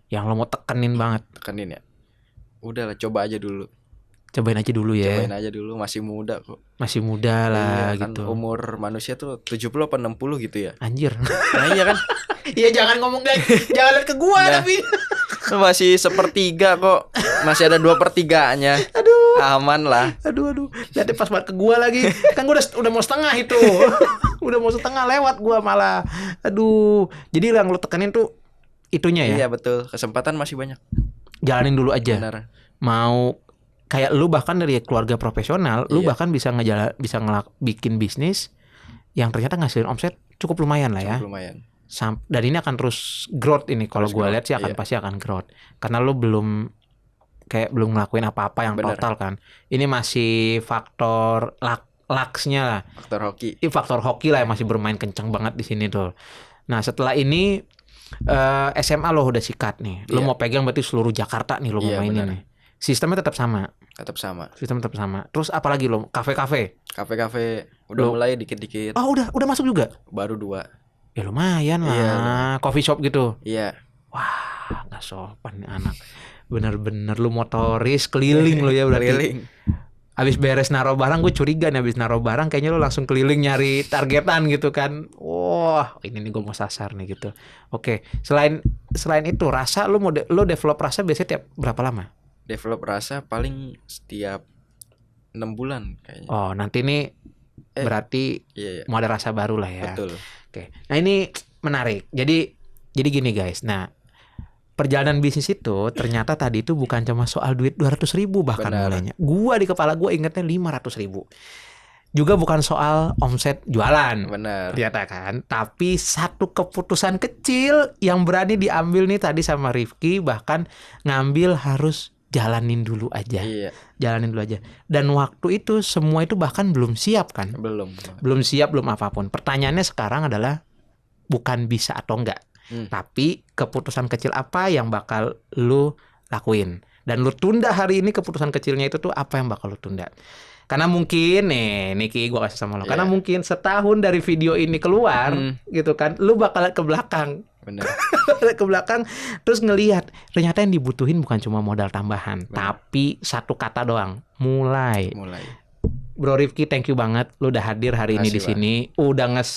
Yang lu mau tekenin banget? Tekenin ya. Udahlah, coba aja dulu. Cobain aja dulu ya. Cobain aja dulu, masih muda kok. Masih muda lah iya, kan gitu. Umur manusia tuh 70 apa 60 gitu ya. Anjir. Nah iya kan. Iya jangan ngomong jangan lihat ke gua tapi. Masih sepertiga kok. Masih ada 2/3-nya. Aduh. Aman lah. Aduh. Lihat pas banget ke gua lagi. Kan gua udah mau setengah itu. Udah mau setengah lewat gua malah. Aduh. Jadi yang lu tekenin tuh itunya ya. Iya betul. Kesempatan masih banyak. Jalanin dulu aja. Benar. Mau kayak lu bahkan dari keluarga profesional, lu bahkan bisa bikin bisnis yang ternyata ngasilin omset cukup lumayan lah ya. Cukup lumayan. Dan ini akan terus growth ini kalau gue lihat sih pasti akan growth. Karena lu belum ngelakuin apa-apa yang Bener. total kan. Ini masih faktor lucksnya lah. Faktor hoki. Ini faktor hoki lah yang masih bermain kencang banget di sini tuh. Nah setelah ini SMA lo udah sikat nih. Lu mau pegang berarti seluruh Jakarta nih lu mau mainin nih. Sistemnya tetap sama. Sistem tetap sama. Terus apalagi lo? Kafe-kafe. Kafe-kafe udah mulai dikit-dikit. Oh, udah masuk juga. Baru 2. Ya lumayan lah. Iya, coffee shop gitu. Iya. Wah, nggak sopan nih anak. Bener-bener lu motoris keliling lo ya berarti. Keliling. Abis beres naruh barang, gue curiga nih abis naruh barang kayaknya lu langsung keliling nyari targetan gitu kan. Wah, ini nih gue mau sasar nih gitu. Oke, selain itu rasa lu develop rasa biasanya tiap berapa lama? Develop rasa paling setiap 6 bulan kayaknya. Oh, nanti nih berarti iya. mau ada rasa baru lah ya. Betul. Oke. Nah, ini menarik. Jadi gini guys. Nah, perjalanan bisnis itu ternyata tadi itu bukan cuma soal duit 200.000 bahkan mulainya. Gua di kepala gua ingetnya 500.000. Juga bukan soal omset jualan. Benar. Ternyata kan. Tapi satu keputusan kecil yang berani diambil nih tadi sama Rifki, bahkan ngambil harus jalanin dulu aja. Iya. Jalanin dulu aja. Dan waktu itu semua itu bahkan belum siap kan? Belum siap, belum apapun. Pertanyaannya sekarang adalah bukan bisa atau enggak. Tapi keputusan kecil apa yang bakal lu lakuin. Dan lu tunda hari ini keputusan kecilnya itu tuh apa yang bakal lu tunda. Karena mungkin Niki gue kasih sama lo. Karena mungkin setahun dari video ini keluar gitu kan, lu bakal ke belakang. Bener. Ke belakang terus ngelihat ternyata yang dibutuhin bukan cuma modal tambahan, tapi satu kata doang, mulai. Bro Rifki, thank you banget lu udah hadir hari ini di sini. Udah